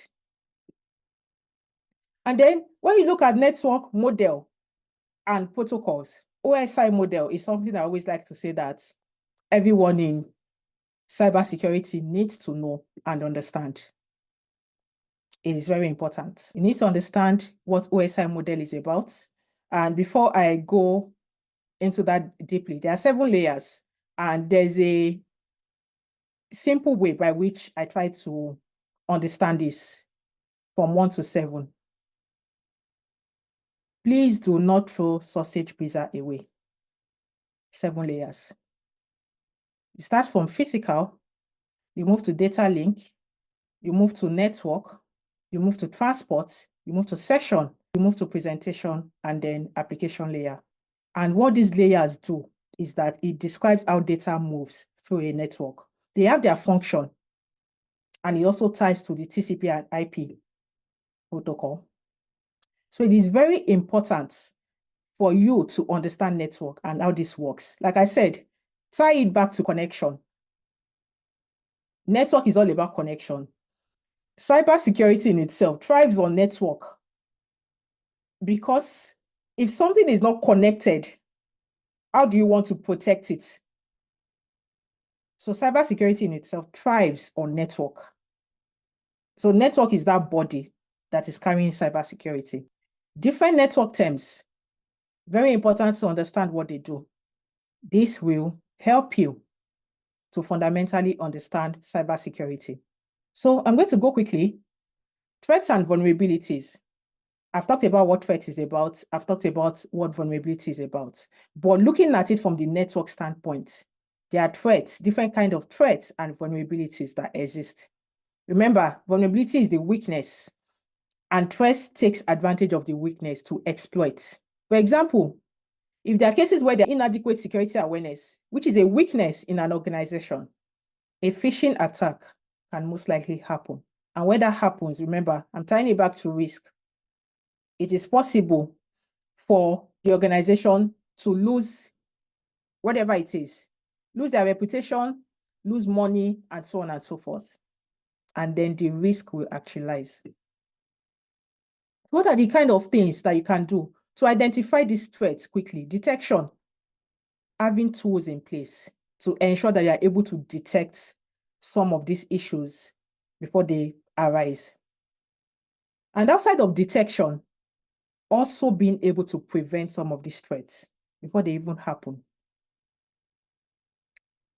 And then when you look at network model and protocols, OSI model is something I always like to say that everyone in cybersecurity needs to know and understand. It is very important. You need to understand what OSI model is about. And before I go into that deeply, there are 7 layers, and there's a simple way by which I try to understand this from 1 to 7. Please do not throw sausage pizza away. 7 layers. You start from physical, you move to data link, you move to network, you move to transport, you move to session, you move to presentation, and then application layer. And what these layers do is that it describes how data moves through a network. They have their function, and it also ties to the TCP and IP protocol. So it is very important for you to understand network and how this works. Like I said, tie it back to connection. Network is all about connection. Cybersecurity in itself thrives on network, because if something is not connected, how do you want to protect it? So cybersecurity in itself thrives on network. So network is that body that is carrying cybersecurity. Different network terms, very important to understand what they do. This will help you to fundamentally understand cybersecurity. So I'm going to go quickly. Threats and vulnerabilities. I've talked about what threat is about. I've talked about what vulnerability is about. But looking at it from the network standpoint, there are threats, different kinds of threats and vulnerabilities that exist. Remember, vulnerability is the weakness, and threat takes advantage of the weakness to exploit. For example, if there are cases where there is inadequate security awareness, which is a weakness in an organization, a phishing attack can most likely happen. And when that happens, remember, I'm tying it back to risk. It is possible for the organization to lose whatever it is, lose their reputation, lose money, and so on and so forth. And then the risk will actualize. What are the kind of things that you can do to identify these threats quickly? Detection, having tools in place to ensure that you are able to detect some of these issues before they arise. And outside of detection, also being able to prevent some of these threats before they even happen.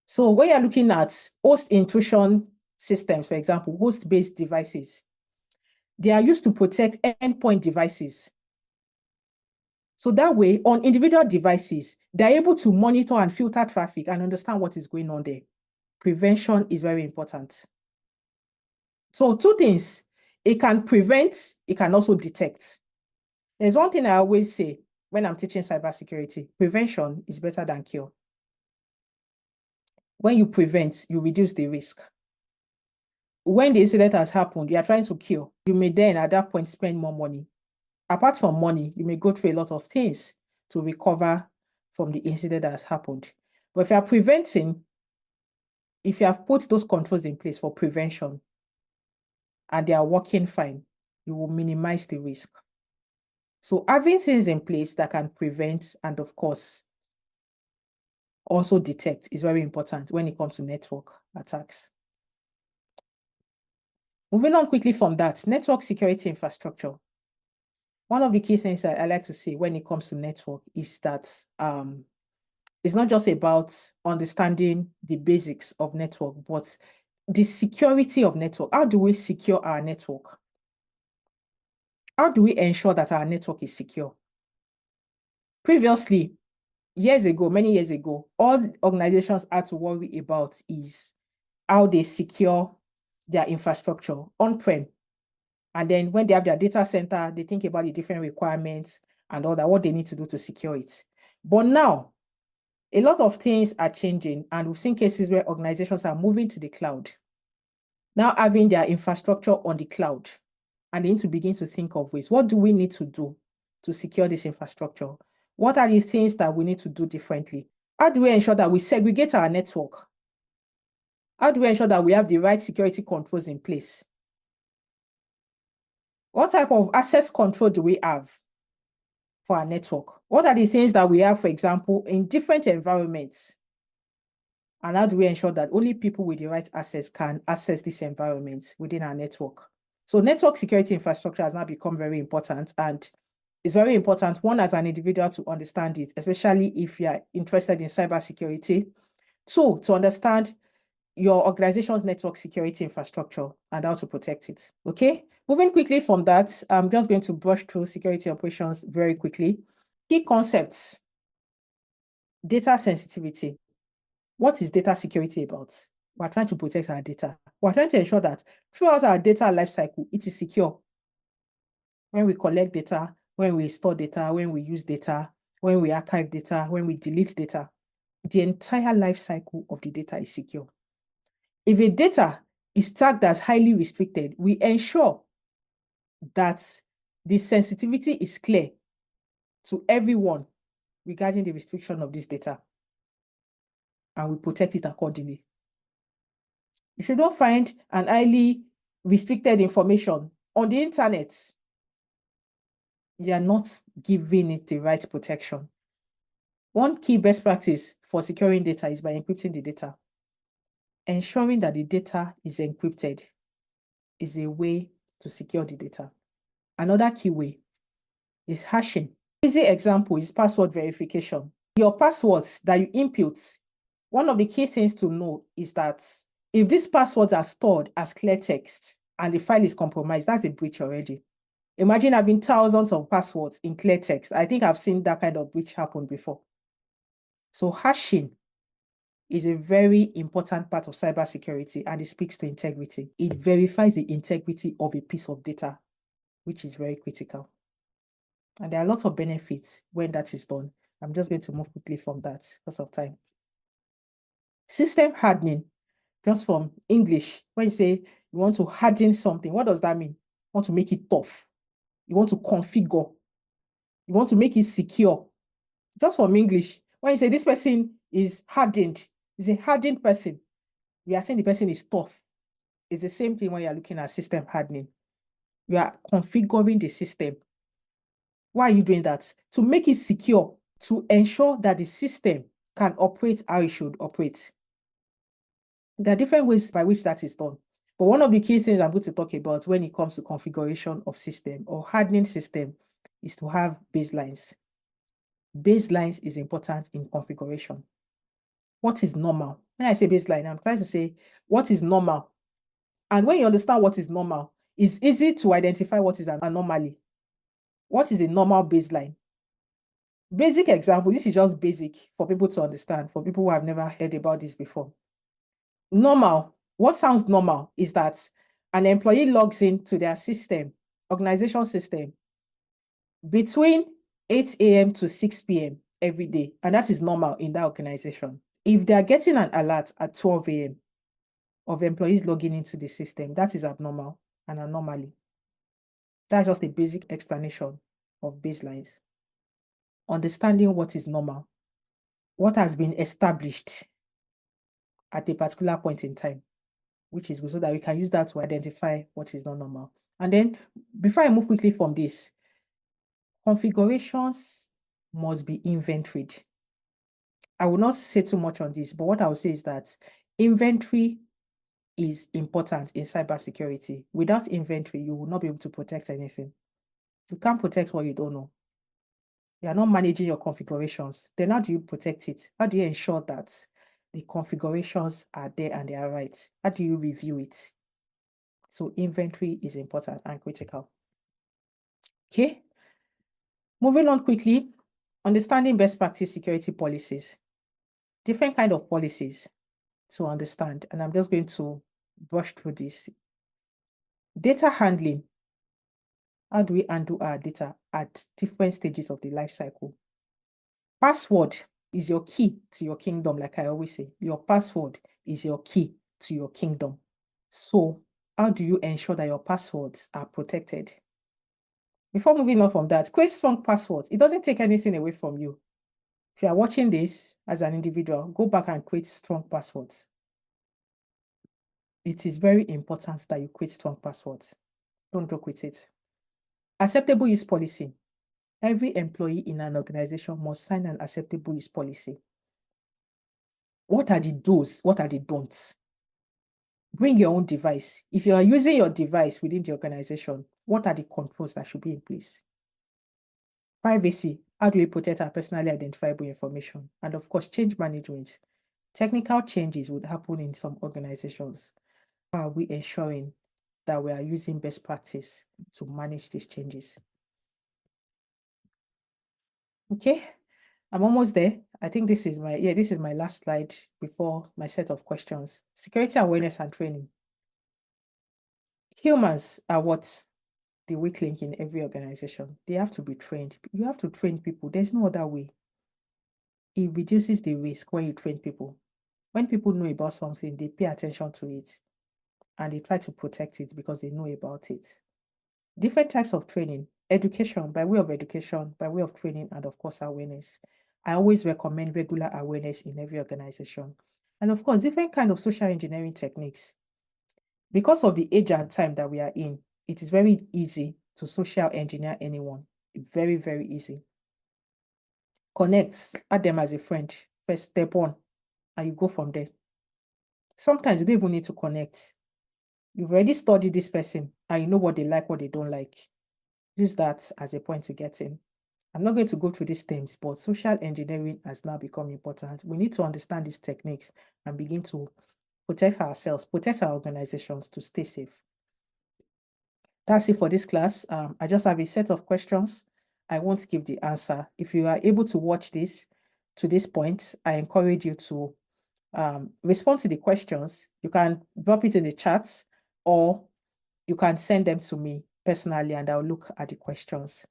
So when you're looking at host intrusion systems, for example, host-based devices, they are used to protect endpoint devices. So that way, on individual devices, they're able to monitor and filter traffic and understand what is going on there. Prevention is very important. So 2 things, it can prevent, it can also detect. There's one thing I always say when I'm teaching cybersecurity: prevention is better than cure. When you prevent, you reduce the risk. When the incident has happened, you are trying to cure. You may then at that point spend more money. Apart from money, you may go through a lot of things to recover from the incident that has happened. But if you are preventing, if you have put those controls in place for prevention and they are working fine, you will minimize the risk. So having things in place that can prevent and, of course, also detect is very important when it comes to network attacks. Moving on quickly from that, network security infrastructure. One of the key things that I like to say when it comes to network is that it's not just about understanding the basics of network, but the security of network. How do we secure our network? How do we ensure that our network is secure? Previously, many years ago, all organizations had to worry about is how they secure their infrastructure on-prem. And then when they have their data center, they think about the different requirements and all that, what they need to do to secure it. But now, a lot of things are changing, and we've seen cases where organizations are moving to the cloud, now having their infrastructure on the cloud, and they need to begin to think of ways. What do we need to do to secure this infrastructure? What are the things that we need to do differently? How do we ensure that we segregate our network? How do we ensure that we have the right security controls in place? What type of access control do we have for our network? What are the things that we have, for example, in different environments? And how do we ensure that only people with the right access can access this environment within our network? So network security infrastructure has now become very important, and it's very important, one, as an individual to understand it, especially if you are interested in cybersecurity. Two, to understand your organization's network security infrastructure and how to protect it. Okay, moving quickly from that, I'm just going to brush through security operations very quickly. Key concepts: data sensitivity. What is data security about? We're trying to protect our data. We're trying to ensure that throughout our data lifecycle, it is secure. When we collect data, when we store data, when we use data, when we archive data, when we delete data, the entire life cycle of the data is secure. If a data is tagged as highly restricted, we ensure that the sensitivity is clear to everyone regarding the restriction of this data, and we protect it accordingly. If you don't find an highly restricted information on the internet, you are not giving it the right protection. One key best practice for securing data is by encrypting the data. Ensuring that the data is encrypted is a way to secure the data. Another key way is hashing. Easy example is password verification. Your passwords that you input, one of the key things to know is that if these passwords are stored as clear text and the file is compromised, that's a breach already. Imagine having thousands of passwords in clear text. I think I've seen that kind of breach happen before. So hashing is a very important part of cybersecurity, and it speaks to integrity. It verifies the integrity of a piece of data, which is very critical. And there are lots of benefits when that is done. I'm just going to move quickly from that because of time. System hardening, just from English. When you say you want to harden something, what does that mean? You want to make it tough. You want to configure. You want to make it secure. Just from English, when you say this person is hardened, is a hardened person, we are saying the person is tough. It's the same thing when you're looking at system hardening. You are configuring the system. Why are you doing that? To make it secure, to ensure that the system can operate how it should operate. There are different ways by which that is done. But one of the key things I'm going to talk about when it comes to configuration of system or hardening system is to have baselines. Baselines is important in configuration. What is normal? When I say baseline, I'm trying to say what is normal. And when you understand what is normal, it's easy to identify what is an anomaly. What is a normal baseline? Basic example, this is just basic for people to understand, for people who have never heard about this before. Normal, what sounds normal is that an employee logs into their system, organization system, between 8 a.m. to 6 p.m. every day, and that is normal in that organization. If they are getting an alert at 12 a.m. of employees logging into the system, that is abnormal, an anomaly. That's just a basic explanation of baselines. Understanding what is normal, what has been established at a particular point in time, which is good, so that we can use that to identify what is not normal. And then, before I move quickly from this, configurations must be inventoried. I will not say too much on this, but what I will say is that inventory is important in cybersecurity. Without inventory, you will not be able to protect anything. You can't protect what you don't know. You are not managing your configurations. Then how do you protect it? How do you ensure that the configurations are there and they are right? How do you review it? So inventory is important and critical. Okay. Moving on quickly, understanding best practice security policies. Different kind of policies to understand, and I'm just going to brush through this. Data handling. How do we handle our data at different stages of the life cycle? Password is your key to your kingdom, like I always say. Your password is your key to your kingdom. So how do you ensure that your passwords are protected? Before moving on from that, create strong passwords. It doesn't take anything away from you. If you are watching this as an individual, go back and create strong passwords. It is very important that you create strong passwords. Don't joke with it. Acceptable use policy. Every employee in an organization must sign an acceptable use policy. What are the do's? What are the don'ts? Bring your own device. If you are using your device within the organization, what are the controls that should be in place? Privacy. How do we protect our personally identifiable information? And of course, change management. Technical changes would happen in some organizations. How are we ensuring that we are using best practice to manage these changes? Okay, I'm almost there. I think this is my last slide before my set of questions. Security awareness and training. Humans are what? The weak link in every organization. They have to be trained. You have to train people. There's no other way. It reduces the risk when you train people. When people know about something, they pay attention to it and they try to protect it because they know about it. Different types of training, education, by way of education, by way of training, and of course, awareness. I always recommend regular awareness in every organization. And of course, different kind of social engineering techniques. Because of the age and time that we are in, it is very easy to social engineer anyone. Very, very easy. Connect, add them as a friend, first step one, and you go from there. Sometimes you don't even need to connect. You've already studied this person and you know what they like, what they don't like. Use that as a point to get in. I'm not going to go through these themes, but social engineering has now become important. We need to understand these techniques and begin to protect ourselves, protect our organizations to stay safe. That's it for this class. I just have a set of questions. I won't give the answer. If you are able to watch this to this point, I encourage you to respond to the questions. You can drop it in the chats or you can send them to me personally and I'll look at the questions.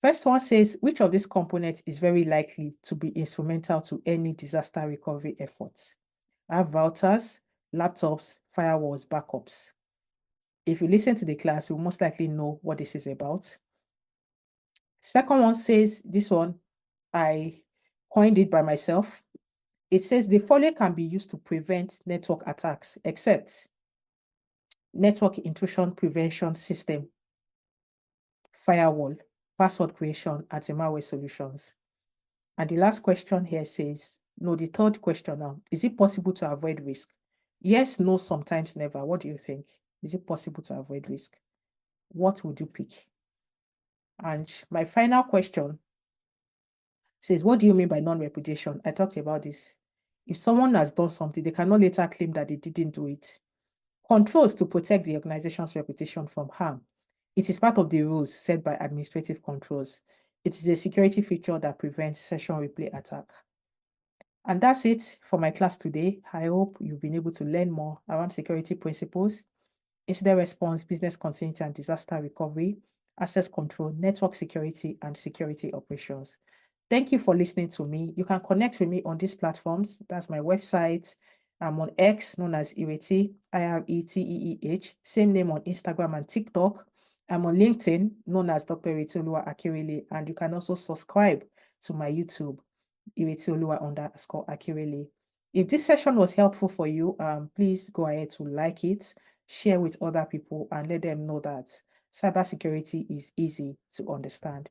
First one says, which of these components is very likely to be instrumental to any disaster recovery efforts? I have routers, laptops, firewalls, backups. If you listen to the class, you'll most likely know what this is about. Second one says, this one, I coined it by myself. It says the following can be used to prevent network attacks, except network intrusion prevention system, firewall, password creation, anti-malware solutions. And the last question here says, no, the third question now, is it possible to avoid risk? Yes, no, sometimes never. What do you think? Is it possible to avoid risk? What would you pick? And my final question says, what do you mean by non-repudiation? I talked about this. If someone has done something, they cannot later claim that they didn't do it. Controls to protect the organization's reputation from harm. It is part of the rules set by administrative controls. It is a security feature that prevents session replay attack. And that's it for my class today. I hope you've been able to learn more around security principles, incident response, business continuity and disaster recovery, access control, network security, and security operations. Thank you for listening to me. You can connect with me on these platforms. That's my website. I'm on X, known as Ireteeh, IRETEEH, same name on Instagram and TikTok. I'm on LinkedIn, known as Dr. Ireteoluwa Akirele, and you can also subscribe to my YouTube, Ireteoluwa_Akirele. If this session was helpful for you, please go ahead to like it, share with other people, and let them know that cybersecurity is easy to understand.